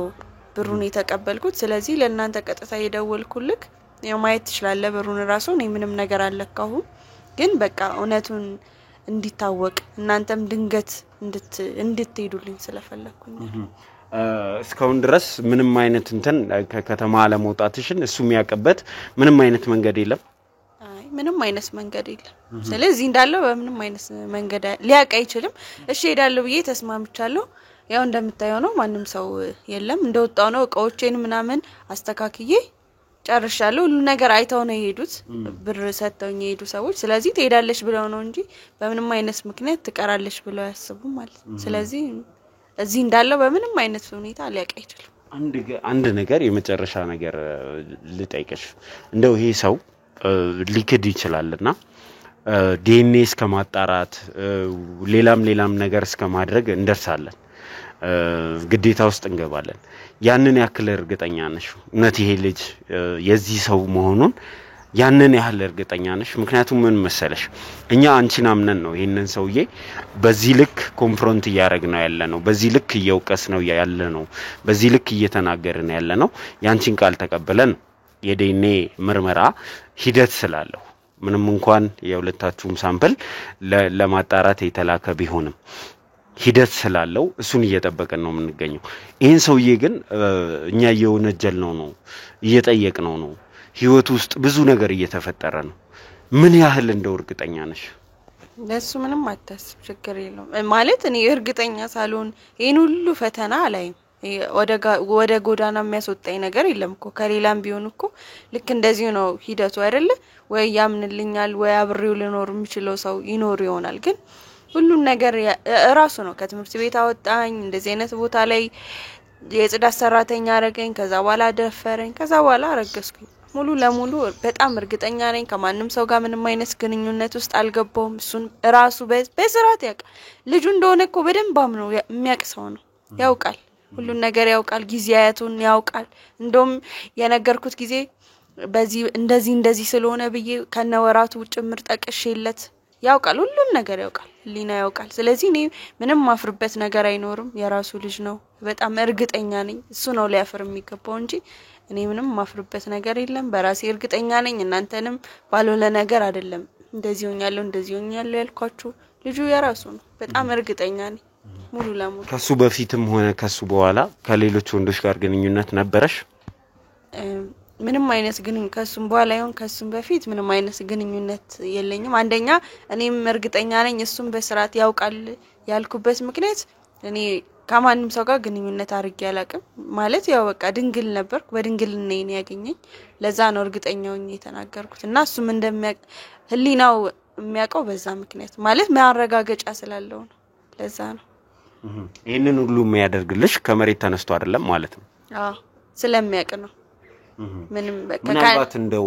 ብሩን የተቀበልኩት። ስለዚህ ለእናንተ ቀጥታ የደወልኩልክ ያው ማየት ትችላለህ ብሩን ራሱ ነው ምንም ነገር አልለካሁም። ግን በቃ እውነቱን እንዲታወቅ እናንተም ድንገት እንድትሄዱልኝ ስለፈለኩኝ እስካሁን ድረስ ምንም አይነት እንትን ከከተማ ለመውጣትሽን እሱ የሚያቀበት ምንም አይነት መንገድ የለም? ምንም አይነት መንገድ የለም። ስለዚህ እንዳለው በምንም አይነት መንገድ ሊያውቅ አይችልም። እሺ ሄዳለሁ ብዬ ተስማምቻለሁ። ያው እንደምታየው ነው ማንም ሰው የለም። እንደወጣው ነው እቃዎቼን ምናምን አስተካክዬ ጨርሻለሁ። ሁሉ ነገር አይተው ነው የሄዱት ብር ሰጥተውኝ የሄዱ ሰዎች። ስለዚህ ትሄዳለሽ ብለው ነው እንጂ በምንም አይነት ምክንያት ትቀራለሽ ብለው ያስቡ ማለት። ስለዚህ እዚህ እንዳለው በምንም አይነት ሁኔታ ሊያውቅ አይችልም። አንድ ነገር የመጨረሻ ነገር ልጠይቅሽ። እንደው ይሄ ሰው ሊክድ ይችላልና ዲኤንኤ እስከማጣራት ሌላም ነገር እስከማድረግ እንደርሳለን። ግዴታ ውስጥ እንገባለን። ያንን ያክል እርግጠኛ ነሽ እውነት ይሄ ልጅ የዚህ ሰው መሆኑን ያንን ያህል እርግጠኛ ነሽ? ምክንያቱም ምን መሰለሽ እኛ አንቺን አምነን ነው ይሄንን ሰውዬ በዚህ ልክ ኮንፍሮንት እያደረግነው ያለነው፣ በዚህ ልክ እየወቀስነው ያለነው፣ በዚህ ልክ እየተናገርን ያለነው ያንቺን ቃል ተቀበለን የዲኤንኤ ምርመራ ሂደት ስላለው ምንም እንኳን የሁለታችሁም ሳምፕል ለማጣራት የተላከ ቢሆንም ሂደት ስላለው እሱን እየጠበቀን ነው የምንገኘው። ይሄን ሰውዬ ግን እኛ እየወነጀልነው ነው እየጠየቅነው ነው። ህይወት ውስጥ ብዙ ነገር እየተፈጠረ ነው። ምን ያህል እንደው እርግጠኛ ነሽ? ለሱ ምንም አታስብ ችግር የለውም ማለት እኔ እርግጠኛ ሳልሆን ይሄን ሁሉ ፈተና ላይ ወደ ጎዳና የሚያስወጣኝ ነገር የለም እኮ። ከሌላም ቢሆን እኮ ልክ እንደዚህ ነው ሂደቱ አይደለ ወይ? ያምንልኛል ወይ አብሬው ልኖር የሚችለው ሰው ይኖር ይሆናል። ግን ሁሉም ነገር ራሱ ነው። ከትምህርት ቤት አወጣኝ፣ እንደዚህ አይነት ቦታ ላይ የጽዳት ሰራተኛ አረገኝ፣ ከዛ በኋላ ደፈረኝ፣ ከዛ በኋላ አረገዝኩኝ። ሙሉ ለሙሉ በጣም እርግጠኛ ነኝ ከማንም ሰው ጋር ምንም አይነት ግንኙነት ውስጥ አልገባውም። እሱን ራሱ በስራት ያውቃል። ልጁ እንደሆነ እኮ በደንብ አምኖ የሚያውቅ ሰው ነው። ያውቃል፣ ሁሉን ነገር ያውቃል፣ ጊዜያቱን ያውቃል። እንደውም የነገርኩት ጊዜ በዚህ እንደዚህ ስለሆነ ብዬ ከነወራቱ ጭምር ጠቅሼለት ያውቃል ሁሉን ነገር ያውቃል ሊና ያውቃል ስለዚህ እኔ ምንም ማፍርበት ነገር አይኖርም የራሱ ልጅ ነው በጣም እርግጠኛ ነኝ እሱ ነው ሊያፍር የሚገባው እንጂ እኔ ምንም ማፍርበት ነገር የለም በራሴ እርግጠኛ ነኝ እናንተንም ባልሆነ ነገር አይደለም እንደዚህ ሆኛለሁ ያልኳችሁ ልጁ የራሱ ነው በጣም እርግጠኛ ነኝ ሙሉ ለሙሉ ከሱ በፊትም ሆነ ከሱ በኋላ ከሌሎች ወንዶች ጋር ግንኙነት ነበረሽ ምንም አይነት ግንኙነት ከሱም በኋላ ይሁን ከሱም በፊት ምንም አይነት ግንኙነት የለኝም አንደኛ እኔም እርግጠኛ ነኝ እሱም በስርዓት ያውቃል ያልኩበት ምክንያት እኔ ከማንንም ሰው ጋር ግንኙነት አድርጌ አላቅም ማለት ያው በቃ ድንግል ነበርኩ በድንግልና ነው ያገኘኝ ለዛ ነው እርግጠኛው የተናገርኩት እና እሱም እንደሚያውቅ ህሊናው የሚያውቀው በዛ ምክንያት ማለት ማረጋገጫ ስላለው ነው ለዛ ነው ይሄንን ሁሉ የሚያደርግልሽ ከመሬት ተነስቶ አይደለም ማለት ነው አዎ ስለሚያውቅ ነው ምንም ምናልባት እንደው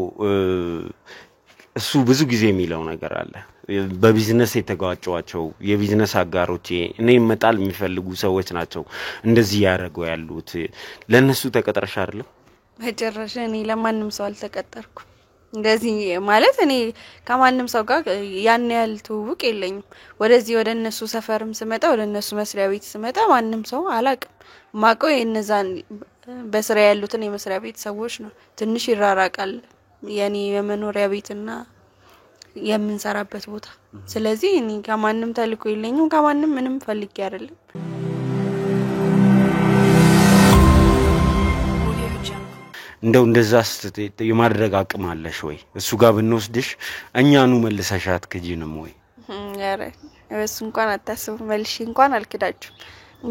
እሱ ብዙ ጊዜ የሚለው ነገር አለ በቢዝነስ የተጋጨዋቸው የቢዝነስ አጋሮቼ እኔ መጣል የሚፈልጉ ሰዎች ናቸው እንደዚህ ያደርገው ያሉት ለነሱ ተቀጥረሽ አይደለም በጭራሽ እኔ ለማንም ሰው አልተቀጠርኩም እንደዚህ ማለት እኔ ከማንንም ሰው ጋር ያን ያህል ትውውቅ የለኝም ወደዚህ ወደ እነሱ ሰፈርም ስመጣ ወደ እነሱ መስሪያ ቤት ስመጣ ማንንም ሰው አላቅም ማቀው የነዛን በስራ ያሉትን የመስሪያ ቤት ሰዎች ነው ትንሽ ይራራቃል የኔ የመኖሪያ ቤትና የምንሰራበት ቦታ ስለዚህ እኔ ከማንንም ተልኮ የለኝም ከማንንም ምንም ፈልጌ አይደለም እንደው እንደዛስ የማድረግ አቅም አለሽ ወይ እሱ ጋር ብንወስድሽ እኛኑ መልሰሻት ከጂንም ወይ ያረ እሱ እንኳን አታስቡ መልሽ እንኳን አልክዳችሁ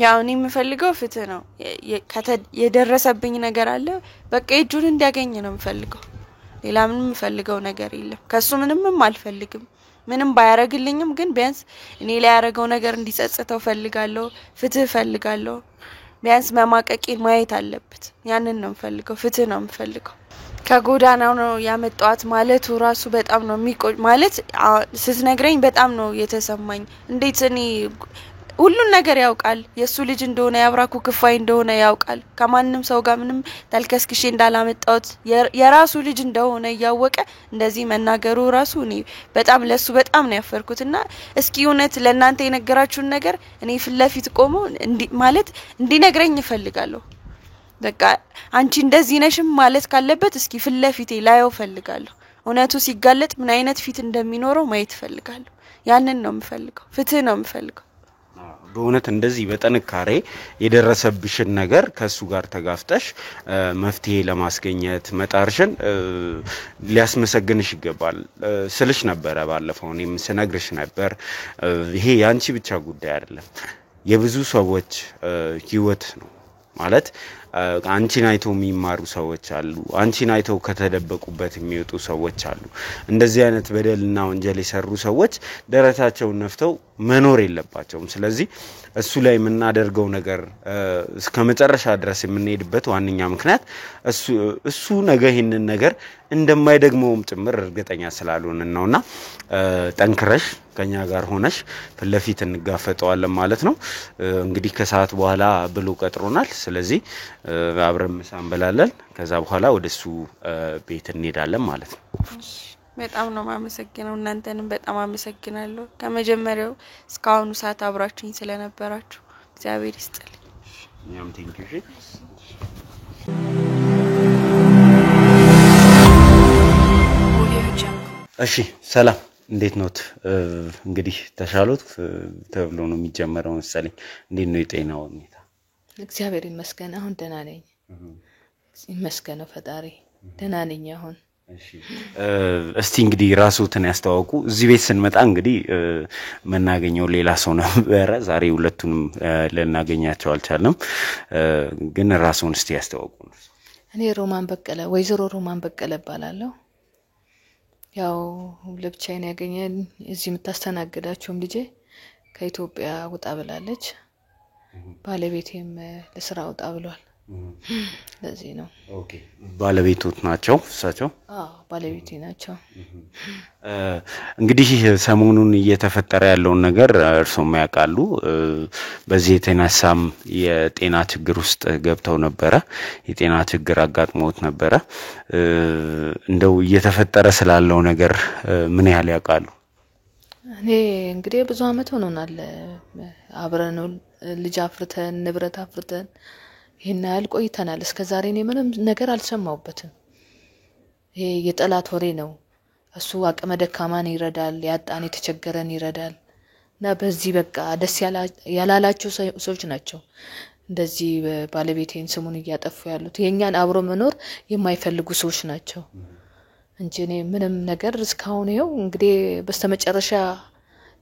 ያው እኔ የምፈልገው ፍትህ ነው የደረሰብኝ ነገር አለ በቃ እጁን እንዲያገኝ ነው የምፈልገው ሌላ ምንም የምፈልገው ነገር የለም ከሱ ምንም አልፈልግም ምንም ባያረግልኝም ግን ቢያንስ እኔ ላይ ያረጋው ነገር እንዲጸጽተው ፈልጋለሁ ፍትህ ፈልጋለሁ ቢያንስ መማቀቂን ማየት አለበት ያንን ነው የምፈልገው ፍትህ ነው የምፈልገው ከጎዳናው ነው ያመጣዋት ማለቱ ራሱ በጣም ነው የሚቆጭ ማለት ስትነግረኝ በጣም ነው የተሰማኝ እንዴት እኔ ሁሉን ነገር ያውቃል የሱ ልጅ እንደሆነ ያብራኩ ክፋይ እንደሆነ ያውቃል ከማንንም ሰው ጋር ምንም ተልከስክሽ እንዳላመጣውት የራሱ ልጅ እንደሆነ ያወቀ እንደዚህ መናገሩ ራሱ እኔ በጣም ለሱ በጣም ነው ያፈርኩትና እስኪ እውነት ለእናንተ የነገራችሁን ነገር እኔ ፍለፊት ቆሞ ማለት እንዲነግረኝ እፈልጋለሁ በቃ አንቺ እንደዚህ ነሽም ማለት ካለበት እስኪ ፍለፊቴ ላየው ፈልጋለሁ እውነቱ ሲጋለጥ ምን አይነት ፊት እንደሚኖረው ማየት ፈልጋለሁ ያንን ነው የምፈልገው ፍትህ ነው የምፈልገው በእውነት እንደዚህ በጥንካሬ የደረሰብሽን ነገር ከሱ ጋር ተጋፍጠሽ መፍትሄ ለማስገኘት መጣርሽን ሊያስመሰግንሽ ይገባል ስልሽ ነበር ባለፈው እኔም ስነግርሽ ነበር ይሄ ያንቺ ብቻ ጉዳይ አይደለም የብዙ ሰዎች ህይወት ነው ማለት አንቺን አይተው የሚማሩ ሰዎች አሉ አንቺን አይተው ከተደበቁበት የሚወጡ ሰዎች አሉ እንደዚህ አይነት በደልና ወንጀል የሰሩ ሰዎች ደረታቸውን ነፍተው መኖር የለባቸውም ስለዚህ እሱ ላይ የምናደርገው ነገር እስከመጨረሻ ድረስ የምንሄድበት ዋንኛ ምክንያት እሱ ነገ ይሄንን ነገር እንደማይደግመውም ጭምር እርግጠኛ ስላልሆነን ነውና ጠንክረሽ ከኛ ጋር ሆነሽ ፍለፊት እንጋፈጠዋለን ማለት ነው እንግዲህ ከሰዓት በኋላ ብሎ ቀጥሮናል ስለዚህ አብረን ምሳ እንበላለን ከዛ በኋላ ወደሱ ቤት እንሄዳለን ማለት ነው በጣም ነው ማመሰግነው እናንተንም በጣም አመሰግናለሁ ከመጀመሪያው እስካሁን ሰዓት አብራችሁኝ ስለነበራችሁ እግዚአብሔር ይስጥልኝ እኛም ቴንኪው እሺ ሰላም እንዴት ኖት እንግዲህ ተሻሎት ተብሎ ነው የሚጀመረው መሰለኝ እንዴት ነው የጤናው ሁኔታ እግዚአብሔር ይመስገን አሁን ደህና ነኝ ይመስገነው ፈጣሪ ደህና ነኝ አሁን እስቲ እንግዲህ ራስዎትን ያስተዋውቁ እዚህ ቤት ስንመጣ እንግዲህ መናገኘው ሌላ ሰው ነበር ዛሬ ሁለቱንም ለናገኛቸው አልቻለም ግን ራስዎን እስቲ ያስተዋውቁ እኔ ሮማን በቀለ ወይዘሮ ሮማን በቀለ ባላለሁ ያው ለብቻዬን ያገኘን እዚህ የምታስተናግዳቸውም ልጄ ከኢትዮጵያ ወጣ ብላለች ባለቤቴም ለስራ ወጣ ብሏል ለዚህ ነው ኦኬ ባለቤቶት ናቸው እሳቸው ባለቤቴ ናቸው እንግዲህ ሰሞኑን እየተፈጠረ ያለውን ነገር እርሶም ያውቃሉ በዚህ የተነሳም የጤና ችግር ውስጥ ገብተው ነበር የጤና ችግር አጋጥሞት ነበር እንደው እየተፈጠረ ስላለው ነገር ምን ያህል ያውቃሉ እኔ እንግዲህ ብዙ አመት ሆኖናል አብረን ልጅ አፍርተን ንብረት አፍርተን ይሄን ያህል ቆይተናል። እስከዛሬ እኔ ምንም ነገር አልሰማሁበትም። ይሄ የጠላት ወሬ ነው። እሱ አቅመ ደካማን ይረዳል፣ ያጣን የተቸገረን ይረዳል። እና በዚህ በቃ ደስ ያላላቸው ሰዎች ናቸው እንደዚህ ባለቤቴን ስሙን እያጠፉ ያሉት። የኛን አብሮ መኖር የማይፈልጉ ሰዎች ናቸው እንጂ እኔ ምንም ነገር እስካሁን ይኸው እንግዲህ በስተመጨረሻ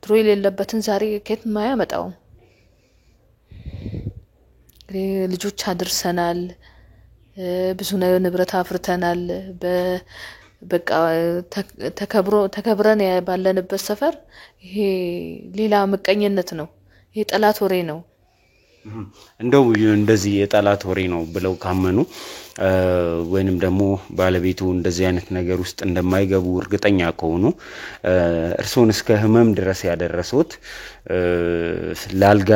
ድሮ የሌለበትን ዛሬ ከየት ማያመጣው እንግዲህ ልጆች አድርሰናል፣ ብዙ ንብረት አፍርተናል። በቃ ተከብረን ባለንበት ሰፈር ይሄ ሌላ ምቀኝነት ነው፣ ይሄ ጠላት ወሬ ነው። እንደው እንደዚህ የጠላት ወሬ ነው ብለው ካመኑ ወይንም ደግሞ ባለቤቱ እንደዚህ አይነት ነገር ውስጥ እንደማይገቡ እርግጠኛ ከሆኑ እርሶን እስከ ህመም ድረስ ያደረሱት ላልጋ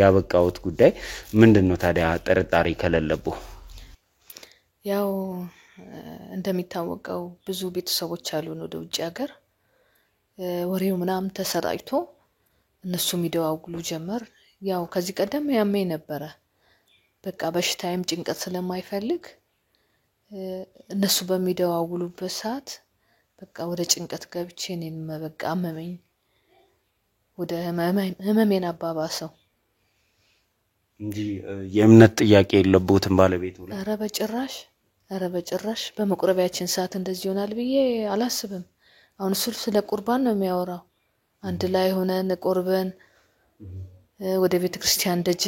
ያበቃውት ጉዳይ ምንድነው ታዲያ? ጥርጣሬ ከሌለቦ ያው እንደሚታወቀው ብዙ ቤተሰቦች አሉን ወደ ውጭ ሀገር። ወሬው ምናምን ተሰራጭቶ እነሱ ይደዋውሉ ጀመር። ያው ከዚህ ቀደም ያመኝ ነበረ። በቃ በሽታዬም ጭንቀት ስለማይፈልግ እነሱ በሚደዋውሉበት ሰዓት በቃ ወደ ጭንቀት ገብቼ እኔም በቃ አመመኝ። ወደ ህመሜን አባባሰው እንጂ የእምነት ጥያቄ የለቦትም ባለቤቱ ላይ? ኧረ በጭራሽ በመቁረቢያችን ሰዓት እንደዚህ ይሆናል ብዬ አላስብም። አሁን እሱ ስለ ቁርባን ነው የሚያወራው። አንድ ላይ ሆነን ቆርበን ወደ ቤተ ክርስቲያን ደጅ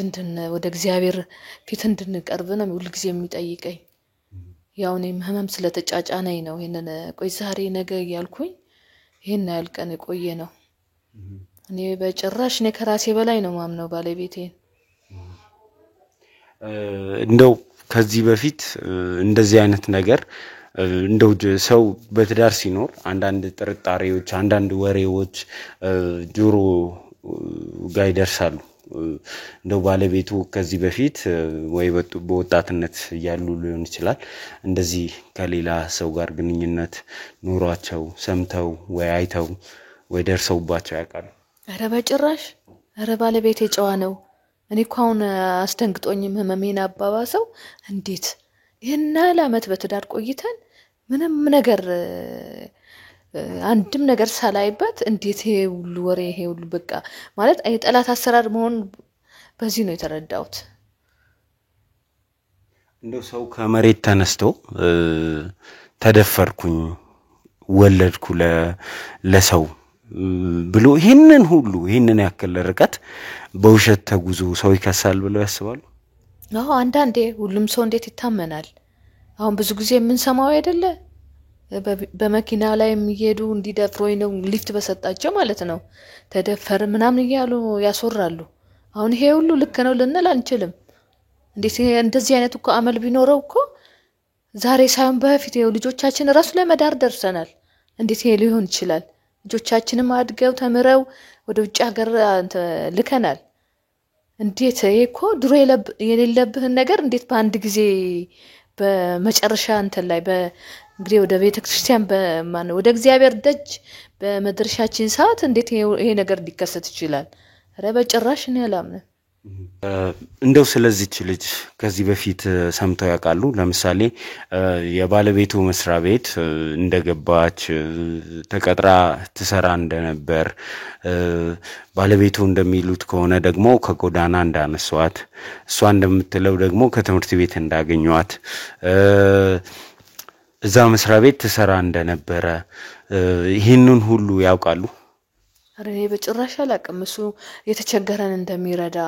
ወደ እግዚአብሔር ፊት እንድንቀርብ ነው ሁሉ ጊዜ የሚጠይቀኝ። ያው እኔም ህመም ስለተጫጫነኝ ነው ይሄንን ቆይ ዛሬ ነገ እያልኩኝ ይሄን ያህል ቀን የቆየ ነው። እኔ በጭራሽ እኔ ከራሴ በላይ ነው ማምነው ባለቤቴን። እንደው ከዚህ በፊት እንደዚህ አይነት ነገር እንደው ሰው በትዳር ሲኖር አንዳንድ ጥርጣሬዎች፣ አንዳንድ ወሬዎች ጆሮ ጋር ይደርሳሉ። እንደው ባለቤቱ ከዚህ በፊት ወይ በወጣትነት ያሉ ሊሆን ይችላል እንደዚህ ከሌላ ሰው ጋር ግንኙነት ኑሯቸው ሰምተው ወይ አይተው ወይ ደርሰውባቸው ያውቃሉ? ኧረ በጭራሽ። ኧረ ባለቤቴ ጨዋ ነው። እኔ እኮ አሁን አስደንግጦኝም ህመሜን አባባሰው። እንዴት ይሄን ያህል አመት በትዳር ቆይተን ምንም ነገር አንድም ነገር ሳላይበት እንዴት ይሄ ሁሉ ወሬ ይሄ ሁሉ በቃ ማለት የጠላት አሰራር መሆን በዚህ ነው የተረዳሁት። እንደው ሰው ከመሬት ተነስቶ ተደፈርኩኝ ወለድኩ ለሰው ብሎ ይሄንን ያክል ርቀት በውሸት ተጉዞ ሰው ይከሳል ብለው ያስባሉ? አዎ አንዳንዴ ሁሉም ሰው እንዴት ይታመናል? አሁን ብዙ ጊዜ የምንሰማው አይደለ በመኪና ላይ የሚሄዱ እንዲደፍሮኝ ነው ሊፍት በሰጣቸው ማለት ነው ተደፈር ምናምን እያሉ ያስወራሉ። አሁን ይሄ ሁሉ ልክ ነው ልንል አንችልም። እንዴት እንደዚህ አይነት እኮ አመል ቢኖረው እኮ ዛሬ ሳይሆን በፊት ይኸው ልጆቻችን ራሱ ለመዳር ደርሰናል። እንዴት ይሄ ሊሆን ይችላል? ልጆቻችንም አድገው ተምረው ወደ ውጭ ሀገር ልከናል። እንዴት ይሄ እኮ ድሮ የሌለብህን ነገር እንዴት በአንድ ጊዜ በመጨረሻ እንትን ላይ እንግዲህ ወደ ቤተ ክርስቲያን ወደ እግዚአብሔር ደጅ በመድረሻችን ሰዓት እንዴት ይሄ ነገር ሊከሰት ይችላል? ኧረ በጭራሽ እኔ አላምንም። እንደው ስለዚህች ልጅ ከዚህ በፊት ሰምተው ያውቃሉ? ለምሳሌ የባለቤቱ መስሪያ ቤት እንደገባች ተቀጥራ ትሰራ እንደነበር፣ ባለቤቱ እንደሚሉት ከሆነ ደግሞ ከጎዳና እንዳነሷት፣ እሷ እንደምትለው ደግሞ ከትምህርት ቤት እንዳገኟት፣ እዛ መስሪያ ቤት ትሰራ እንደነበረ ይሄንን ሁሉ ያውቃሉ? ኧረ እኔ በጭራሽ አላውቅም። እሱ የተቸገረን እንደሚረዳ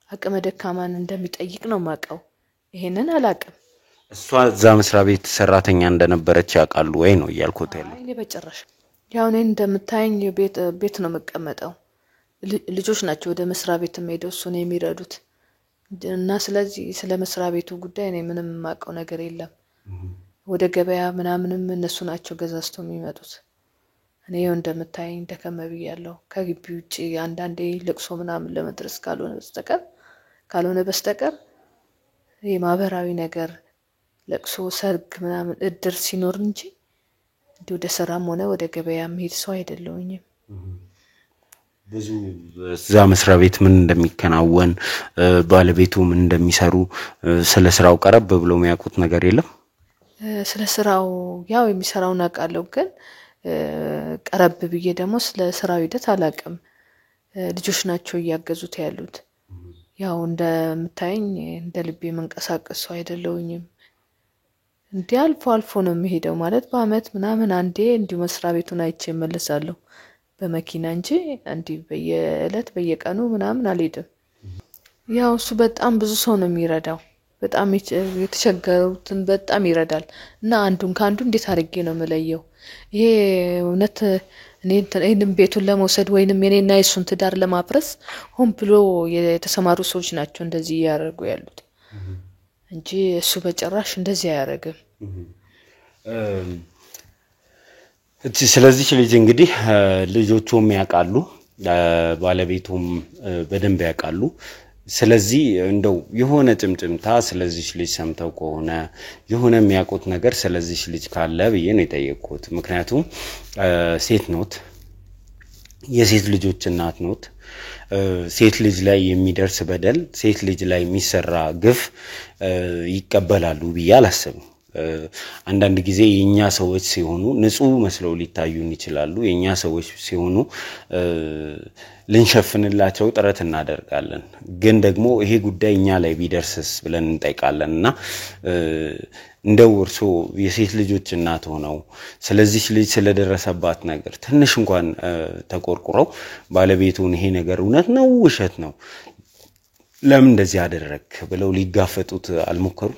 አቅመ ደካማን እንደሚጠይቅ ነው ማቀው። ይሄንን አላውቅም። እሷ እዛ መስሪያ ቤት ሰራተኛ እንደነበረች ያውቃሉ ወይ ነው እያልኩት ያለው? እኔ በጭራሽ ያው እኔ እንደምታየኝ ቤት ነው መቀመጠው። ልጆች ናቸው ወደ መስሪያ ቤት የሚሄደው እሱን የሚረዱት እና ስለዚህ ስለ መስሪያ ቤቱ ጉዳይ እኔ ምንም ማቀው ነገር የለም። ወደ ገበያ ምናምንም እነሱ ናቸው ገዛዝተው የሚመጡት። እኔ እንደምታየኝ ደከመብ ያለው ከግቢ ውጪ አንዳንዴ ለቅሶ ምናምን ለመድረስ ካልሆነ በስተቀር የማህበራዊ ነገር ለቅሶ፣ ሰርግ ምናምን እድር ሲኖር እንጂ ወደ ስራም ሆነ ወደ ገበያ መሄድ ሰው አይደለሁኝም። ብዙ እዛ መስሪያ ቤት ምን እንደሚከናወን ባለቤቱ ምን እንደሚሰሩ ስለ ስራው ቀረብ ብለው የሚያውቁት ነገር የለም? ስለ ስራው ያው የሚሰራውን አውቃለሁ፣ ግን ቀረብ ብዬ ደግሞ ስለ ስራው ሂደት አላውቅም። ልጆች ናቸው እያገዙት ያሉት። ያው እንደምታየኝ እንደ ልቤ መንቀሳቀስ አይደለሁኝም። እንዴ አልፎ አልፎ ነው የሚሄደው፣ ማለት በአመት ምናምን አንዴ እንዲሁ መስሪያ ቤቱን አይቼ እመለሳለሁ በመኪና እንጂ እንዲ በየእለት በየቀኑ ምናምን አልሄድም። ያው እሱ በጣም ብዙ ሰው ነው የሚረዳው፣ በጣም የተቸገሩትን በጣም ይረዳል። እና አንዱን ካንዱ እንዴት አድርጌ ነው የምለየው? ይሄ እውነት እኔን ቤቱን ለመውሰድ ወይንም የኔና የሱን ትዳር ለማፍረስ ሆን ብሎ የተሰማሩ ሰዎች ናቸው እንደዚህ ያደርጉ ያሉት እንጂ እሱ በጭራሽ እንደዚህ አያደርግም። ስለዚህ ልጅ እንግዲህ ልጆቹም ያውቃሉ፣ ባለቤቱም በደንብ ያውቃሉ። ስለዚህ እንደው የሆነ ጭምጭምታ ስለዚህ ልጅ ሰምተው ከሆነ የሆነ የሚያውቁት ነገር ስለዚህ ልጅ ካለ ብዬ ነው የጠየቅኩት። ምክንያቱም ሴት ኖት፣ የሴት ልጆች እናት ኖት። ሴት ልጅ ላይ የሚደርስ በደል፣ ሴት ልጅ ላይ የሚሰራ ግፍ ይቀበላሉ ብዬ አላስብም። አንዳንድ ጊዜ የኛ ሰዎች ሲሆኑ ንጹህ መስለው ሊታዩን ይችላሉ። የኛ ሰዎች ሲሆኑ ልንሸፍንላቸው ጥረት እናደርጋለን። ግን ደግሞ ይሄ ጉዳይ እኛ ላይ ቢደርስስ ብለን እንጠይቃለንና እንደው እርሶ የሴት ልጆች እናት ሆነው ስለዚህ ልጅ ስለደረሰባት ነገር ትንሽ እንኳን ተቆርቁረው ባለቤቱን ይሄ ነገር እውነት ነው ውሸት ነው ለምን እንደዚህ አደረክ ብለው ሊጋፈጡት አልሞከሩ?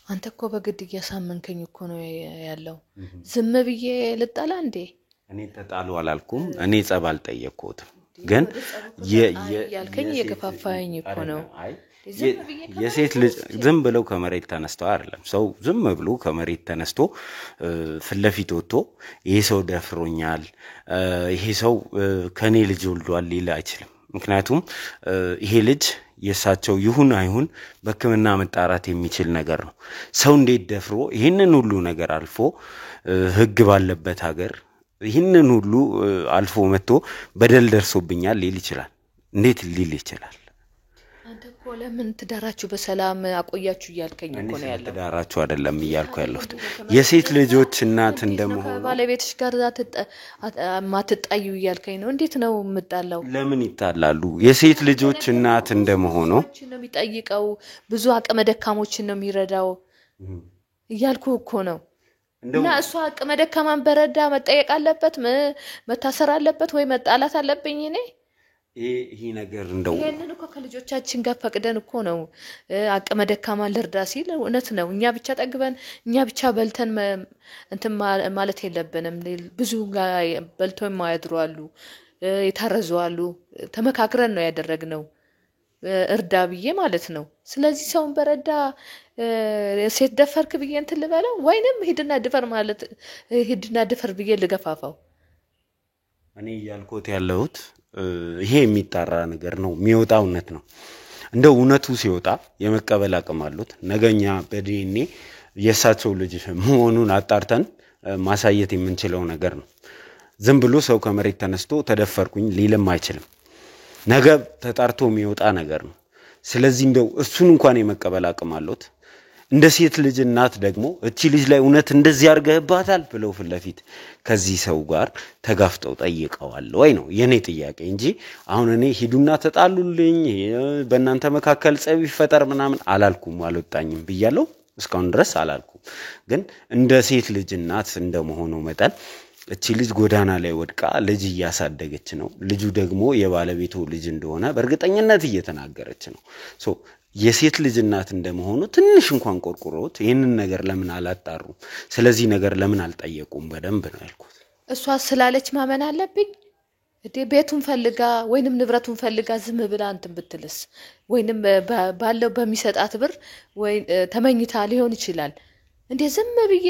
አንተ እኮ በግድ እያሳመንከኝ እኮ ነው ያለው። ዝም ብዬ ልጣላ እንዴ? እኔ ተጣሉ አላልኩም፣ እኔ ጸብ አልጠየቅኩትም። ግን ያልከኝ የገፋፋኝ እኮ ነው። የሴት ልጅ ዝም ብለው ከመሬት ተነስተው አይደለም። ሰው ዝም ብሎ ከመሬት ተነስቶ ፍለፊት ወጥቶ ይሄ ሰው ደፍሮኛል፣ ይሄ ሰው ከኔ ልጅ ወልዷል ሊል አይችልም። ምክንያቱም ይሄ ልጅ የሳቸው ይሁን አይሁን በሕክምና መጣራት የሚችል ነገር ነው። ሰው እንዴት ደፍሮ ይሄንን ሁሉ ነገር አልፎ ህግ ባለበት ሀገር ይሄንን ሁሉ አልፎ መጥቶ በደል ደርሶብኛል ሊል ይችላል? እንዴት ሊል ይችላል? አንተ እኮ ለምን ትዳራችሁ በሰላም አቆያችሁ እያልከኝ እኮ ነው ያለው። ትዳራችሁ አይደለም እያልኩ ያለሁት የሴት ልጆች እናት እንደመሆኑ ባለቤትሽ ጋር ማትጣዩ እያልከኝ ነው። እንዴት ነው የምጣላው? ለምን ይጣላሉ? የሴት ልጆች እናት እንደመሆኑ ነው የሚጠይቀው፣ ብዙ አቅመ ደካሞችን ነው የሚረዳው እያልኩ እኮ ነው። እና እሷ አቅመ ደካማን በረዳ መጠየቅ አለበት፣ መታሰር አለበት ወይ መጣላት አለብኝ እኔ? ይሄ ነገር እንደው ይሄንን እኮ ከልጆቻችን ጋር ፈቅደን እኮ ነው አቅመ ደካማን ልርዳ ሲል እውነት ነው። እኛ ብቻ ጠግበን እኛ ብቻ በልተን እንትን ማለት የለብንም። ብዙ በልተው የማያድሩ አሉ፣ የታረዙ አሉ። ተመካክረን ነው ያደረግነው እርዳ ብዬ ማለት ነው። ስለዚህ ሰውን በረዳ ሴት ደፈርክ ብዬ እንትን ልበለው ወይንም ሂድና ድፈር ማለት ሂድና ድፈር ብዬ ልገፋፋው? እኔ ያልኩት ያለሁት ይሄ የሚጣራ ነገር ነው፣ የሚወጣ እውነት ነው። እንደው እውነቱ ሲወጣ የመቀበል አቅም አሉት። ነገኛ በዲኤንኤ የሳቸው ልጅ መሆኑን አጣርተን ማሳየት የምንችለው ነገር ነው። ዝም ብሎ ሰው ከመሬት ተነስቶ ተደፈርኩኝ ሊልም አይችልም። ነገ ተጣርቶ የሚወጣ ነገር ነው። ስለዚህ እንደው እሱን እንኳን የመቀበል አቅም አሉት። እንደ ሴት ልጅ እናት ደግሞ እቺ ልጅ ላይ እውነት እንደዚህ አርገህባታል ብለው ፍለፊት ከዚህ ሰው ጋር ተጋፍጠው ጠይቀዋል ወይ ነው የኔ ጥያቄ እንጂ አሁን እኔ ሂዱና ተጣሉልኝ በእናንተ መካከል ጸብ ይፈጠር ምናምን አላልኩም፣ አልወጣኝም ብያለሁ። እስካሁን ድረስ አላልኩም። ግን እንደ ሴት ልጅ እናት እንደመሆኑ መጠን እቺ ልጅ ጎዳና ላይ ወድቃ ልጅ እያሳደገች ነው። ልጁ ደግሞ የባለቤቱ ልጅ እንደሆነ በእርግጠኝነት እየተናገረች ነው። የሴት ልጅ እናት እንደመሆኑ ትንሽ እንኳን ቆርቆሮት ይሄንን ነገር ለምን አላጣሩ? ስለዚህ ነገር ለምን አልጠየቁም? በደንብ ነው ያልኩት። እሷ ስላለች ማመን አለብኝ እንዴ? ቤቱን ፈልጋ ወይንም ንብረቱን ፈልጋ ዝም ብላ እንትን ብትልስ? ወይንም ባለው በሚሰጣት ብር ወይ ተመኝታ ሊሆን ይችላል እንዴ? ዝም ብዬ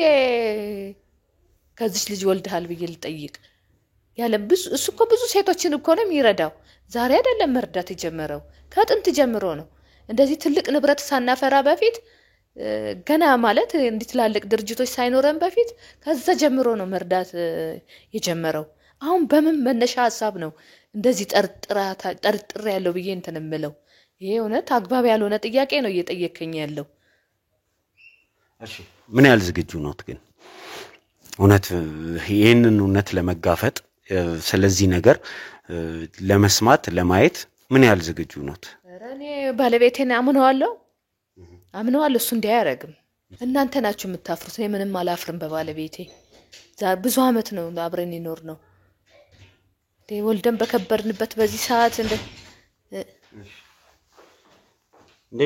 ከዚህ ልጅ ወልደሃል ብዬ ልጠይቅ? ያለ እሱ እኮ ብዙ ሴቶችን እኮ ነው የሚረዳው። ዛሬ አይደለም መርዳት የጀመረው፣ ከጥንት ጀምሮ ነው። እንደዚህ ትልቅ ንብረት ሳናፈራ በፊት ገና ማለት እንዲህ ትላልቅ ድርጅቶች ሳይኖረን በፊት ከዛ ጀምሮ ነው መርዳት የጀመረው። አሁን በምን መነሻ ሐሳብ ነው እንደዚህ ጠርጥር ያለው ብዬ እንትን እምለው? ይሄ እውነት አግባብ ያልሆነ ጥያቄ ነው እየጠየከኝ ያለው። እሺ ምን ያህል ዝግጁ ነዎት ግን እውነት ይሄንን እውነት ለመጋፈጥ ስለዚህ ነገር ለመስማት ለማየት ምን ያህል ዝግጁ ነዎት? እኔ ባለቤቴን አምነዋለሁ እሱ እንዲያያረግም እናንተ ናችሁ የምታፍሩት። እኔ ምንም አላፍርም በባለቤቴ። ብዙ አመት ነው አብረን ይኖር ነው ወልደን በከበርንበት በዚህ ሰዓት እንዴት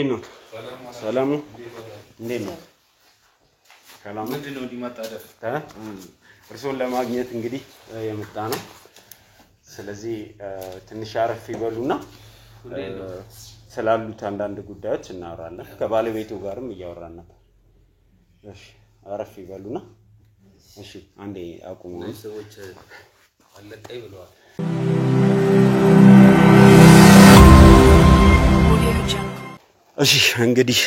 ነው? ሰላም ነው? እንዴት ነው? ሰላም ነው? ምንድነው እንዲማጣደፍ እርሶን ለማግኘት እንግዲህ የመጣ ነው። ስለዚህ ትንሽ አረፍ ይበሉና ስላሉት አንዳንድ ጉዳዮች እናወራለን። ከባለቤቱ ጋርም እያወራን ነበር። እሺ አረፍ ይበሉና እሺ አንዴ አቁሙ። ሰዎች አለቀይ ብለዋል። እሺ እንግዲህ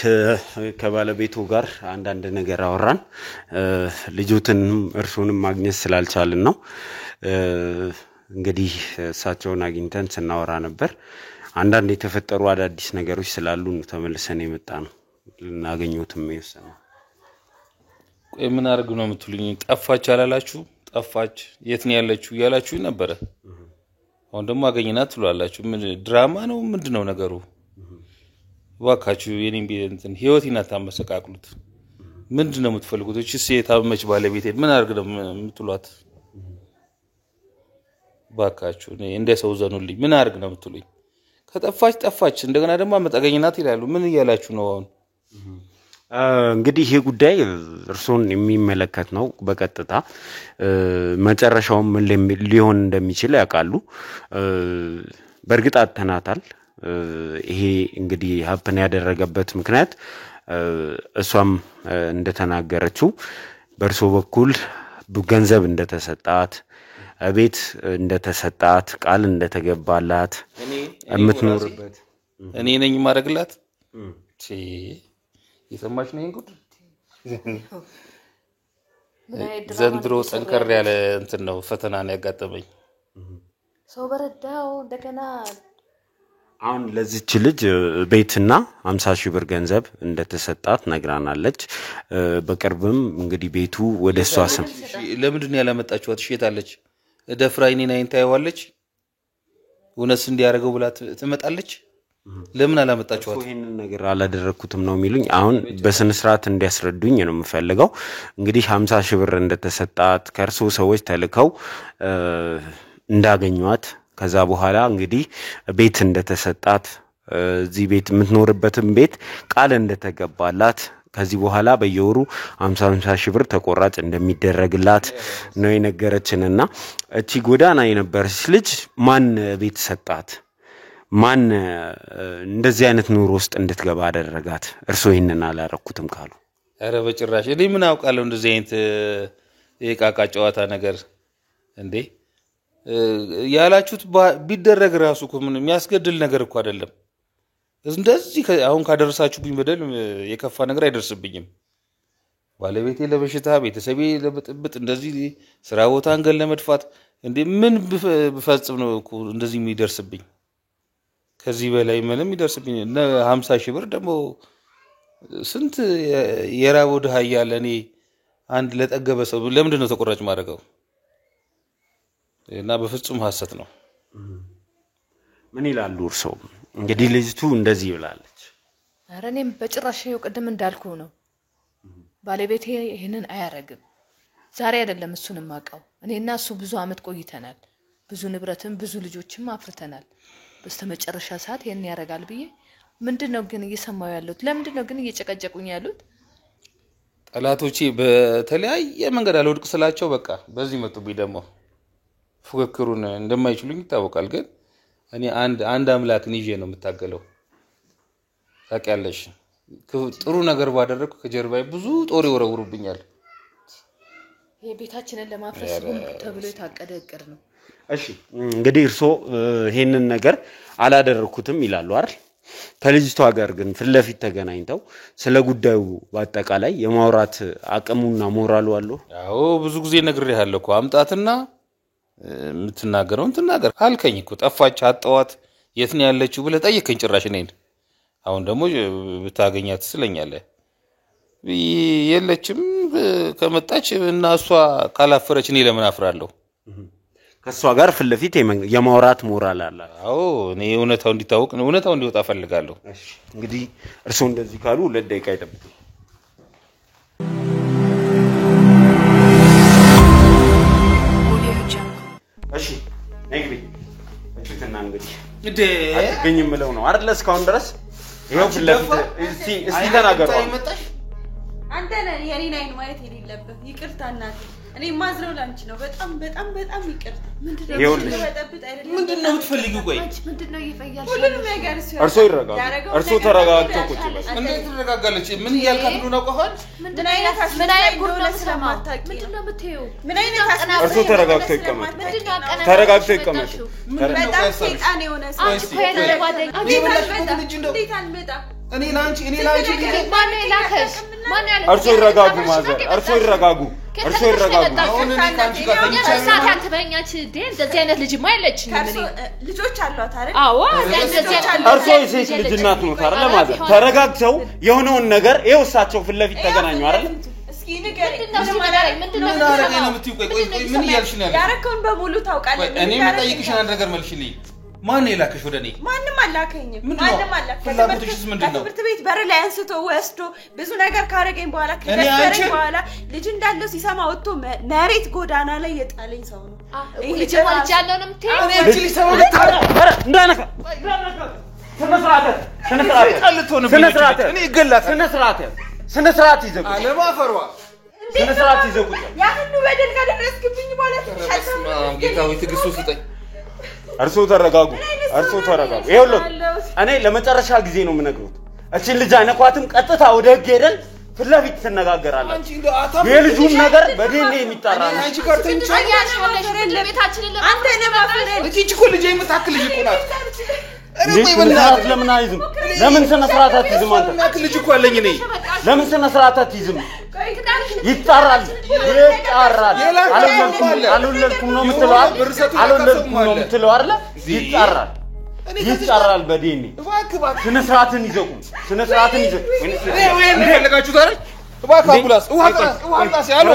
ከባለቤቱ ጋር አንዳንድ ነገር አወራን። ልጁትን እርሱንም ማግኘት ስላልቻልን ነው እንግዲህ እሳቸውን አግኝተን ስናወራ ነበር። አንዳንድ የተፈጠሩ አዳዲስ ነገሮች ስላሉ ተመልሰን የመጣ ነው። ልናገኙትም የወሰነው ቆይ ምን አርግ ነው የምትሉኝ? ጠፋች አላላችሁ? ጠፋች የት ነው ያለችው ያላችሁ ነበር። አሁን ደግሞ አገኘናት ትሏላችሁ። ምን ድራማ ነው ምንድነው ነገሩ? ዋካችሁ የኔን እንትን ህይወቴን አታመሰቃቅሉት። ምንድነው የምትፈልጉት? እቺ ሴት አመች ባለቤቴ ምን አርግ ነው የምትሏት? ዋካችሁ እንደ ሰው ዘኑልኝ። ምን አርግ ነው የምትሉኝ? ከጠፋች ጠፋች እንደገና ደግሞ አመጣገኝናት ይላሉ። ምን ይያላችሁ ነው አሁን? እንግዲህ ይሄ ጉዳይ እርሶን የሚመለከት ነው በቀጥታ መጨረሻው ምን ሊሆን እንደሚችል ያውቃሉ። በእርግጥ አተናታል። ይሄ እንግዲህ ሀፕን ያደረገበት ምክንያት እሷም እንደተናገረችው በእርሶ በኩል ገንዘብ እንደተሰጣት ቤት እንደተሰጣት ቃል እንደተገባላት የምትኖርበት እኔ ነኝ ማረግላት ይሰማሽ ነው እንግዲህ ዘንድሮ ጠንከር ያለ እንትን ነው ፈተና ነው ያጋጠመኝ። ሰው በረዳው እንደገና አሁን ለዚች ልጅ ቤትና 50,000 ብር ገንዘብ እንደተሰጣት ነግራናለች። በቅርብም እንግዲህ ቤቱ ወደሷ ስም ለምንድን ነው ያላመጣችኋት? እሺታለች ደፍራይኔን አይንታይዋለች ወነስ እንዲያረጋው ብላ ትመጣለች። ለምን አላመጣችኋት? ይሄንን ነገር አላደረኩትም ነው የሚሉኝ። አሁን በስነ ስርዓት እንዲያስረዱኝ ነው የምፈልገው። እንግዲህ 50,000 ብር እንደተሰጣት ከርሶ ሰዎች ተልከው እንዳገኙት ከዛ በኋላ እንግዲህ ቤት እንደተሰጣት እዚህ ቤት የምትኖርበትም ቤት ቃል እንደተገባላት ከዚህ በኋላ በየወሩ 50,000 ብር ተቆራጭ እንደሚደረግላት ነው የነገረችንና እቺ ጎዳና የነበረች ልጅ ማን ቤት ሰጣት? ማን እንደዚህ አይነት ኑሮ ውስጥ እንድትገባ አደረጋት? እርሶ ይሄንን አላረኩትም ካሉ አረ በጭራሽ እኔ ምን አውቃለሁ እንደዚህ አይነት የቃቃ ጨዋታ ነገር እንዴ ያላችሁት ቢደረግ ራሱ እኮ ምን የሚያስገድል ነገር እኮ አይደለም። እንደዚህ አሁን ካደረሳችሁብኝ በደል የከፋ ነገር አይደርስብኝም። ባለቤቴ ለበሽታ ቤተሰቤ ለብጥብጥ እንደዚህ ስራ ቦታ አንገል ለመድፋት እንዴ ምን ብፈጽም ነው እኮ እንደዚህ የሚደርስብኝ? ከዚህ በላይ ምንም ይደርስብኝ እና 50,000 ብር ደግሞ ስንት የራቦ ድሃ ያለ እኔ አንድ ለጠገበ ሰው ለምንድን ነው ተቆራጭ ማድረገው? እና በፍጹም ሐሰት ነው። ምን ይላሉ እርሶ? እንግዲህ ልጅቱ እንደዚህ ይብላለች። ኧረ እኔም በጭራሽ ቅድም እንዳልኩ ነው ባለቤቴ ይሄንን አያረግም። ዛሬ አይደለም እሱንም ማቀው እኔና እሱ ብዙ አመት ቆይተናል። ብዙ ንብረትም ብዙ ልጆችም አፍርተናል። በስተመጨረሻ ሰዓት ይሄን ያረጋል ብዬ ምንድነው ግን እየሰማው ያሉት? ለምንድነው ግን እየጨቀጨቁኝ ያሉት? ጠላቶቼ በተለያየ መንገድ አልወድቅ ስላቸው በቃ በዚህ መጡብኝ። ደግሞ ፉክክሩን እንደማይችሉኝ ይታወቃል። ግን እኔ አንድ አምላክን ይዤ ነው የምታገለው። ታውቂያለሽ ጥሩ ነገር ባደረኩ ከጀርባዬ ብዙ ጦር ይወረውሩብኛል። ይሄ ቤታችንን ለማፍረስ ተብሎ የታቀደ እቅድ ነው። እሺ እንግዲህ እርሶ ይሄንን ነገር አላደረኩትም ይላሉ አይደል? ከልጅቷ ጋር ግን ፍለፊት ተገናኝተው ስለ ጉዳዩ በአጠቃላይ የማውራት አቅሙና ሞራሉ አለው? ያው ብዙ ጊዜ ነግሬሃለሁ እኮ አምጣትና የምትናገረውን ትናገር አልከኝ እኮ ጠፋች አጣዋት የት ነው ያለችው ብለህ ጠየቀኝ ጭራሽ እኔን አሁን ደግሞ ብታገኛት ስለኛለህ የለችም ከመጣች እና እሷ ካላፈረች እኔ ለምን አፍራለሁ ከሷ ጋር ፍለፊት የማውራት ሞራል አለ አዎ እኔ እውነታው እንዲታወቅ እውነታው እንዲወጣ ፈልጋለሁ እሺ እንግዲህ እርሱ እንደዚህ ካሉ 2 ደቂቃ ይጠብቁ እሺ ነግቢ እጥተና እንግዲህ እንዴ አትገኝም ብለው ነው አይደል እስካሁን ድረስ ይሄው ፍለፊት እስቲ ተናገሩ አንተ ነህ የኔን አይን ማየት የሌለብህ ይቅርታ እናቴ እኔ ማዝረው ላንቺ ነው በጣም በጣም በጣም ይቅርታ ምንድነው የምትፈልጊው ቆይ ምንድነው ይፈያል ሁሉንም ነገር እርሶ ይረጋጉ እርሶ ተረጋግተው ቁጭ በል እንዴት ተረጋጋለች ምን ይያልካት ነው ቆፋን ምን አይነት ጉርለ ስለማታቂ ምንድነው የምትይው ምን አይነት አቀናፍ እርሶ ተረጋግተው ይቀመጡ ተረጋግተው ይቀመጡ በጣም ሰይጣን የሆነ ሰው እንዴት አልመጣ እኔ ላንቺ ማን ይላከሽ ማን ያለ እርሶ ይረጋጉ ማዘር እርሶ ይረጋጉ እርሶ ይረጋጉ አሁን እኔ ካንቺ ጋር ተንቻለሁ አንተ በእኛች ዴ እንደዚህ አይነት ልጅማ የለችም ምን ልጆች አሏት አይደል አዎ እንደዚህ እርሶ የሴት ልጅ እናት ነው ታረ ለማዘር ተረጋግተው የሆነውን ነገር ይኸው እሳቸው ፍለፊት ተገናኙ አይደል እስኪ ንገረኝ ምንድነው ነው የምትይው ቆይ ምን ይያልሽ ነው ያረከውን በሙሉ ታውቃለህ እኔ መጠይቅሽ አንድ ነገር መልሽልኝ ማን ይላከሽ ወደኔ ማንንም አላከኝም ማንንም ፍላጎትሽስ ምንድነው ትምህርት ቤት በር ላይ አንስቶ ወስዶ ብዙ ነገር ካረገኝ በኋላ ከደረሰኝ በኋላ ልጅ እንዳለው ሲሰማ ወጥቶ መሬት ጎዳና ላይ የጣለኝ ሰው ነው ይሄ ልጅ ማለት ያለው ነው የምትይው እኔ እቺ ሊሰማ እንዳነካ ስነ ስርዓት እኔ ይገላት ስነ ስርዓት ይዘቁ አለማፈሯ ስነ ስርዓት ይዘቁ ያ ሁሉ በደል ካደረስክብኝ በኋላ ጌታዊ ትግስቱ ስጠኝ እርሶ ተረጋጉ ይኸውልህ እኔ ለመጨረሻ ጊዜ ነው የምነግሩት እቺን ልጅ አይነኳትም ቀጥታ ወደ ህግ ሄደን ፍለፊት ተነጋገራላችሁ የልጁን ነገር በዴኔ የሚጣራ ነው አንቺ ጋር ተንቻለሽ ቤታችንን አንተ ነህ ማፈረ እቺ እኮ ልጅ የምታክል ልጅ እኮ ናት ለምን አይዝም ለምን ስነ ስርዓት አትይዝም አንተ ልጅ እኮ አለኝ እኔ ለምን ስነ ስርዓት አትይዝም ይጣራል አልወለድኩም ነው የምትለው አይደል ይጣራል በዴኒ ስነ ስርዓትን ይዘቁ ወይ እንደፈለጋችሁ ታረግ እባክህ አምቡላንስ ውሃ አምጣስ ያለው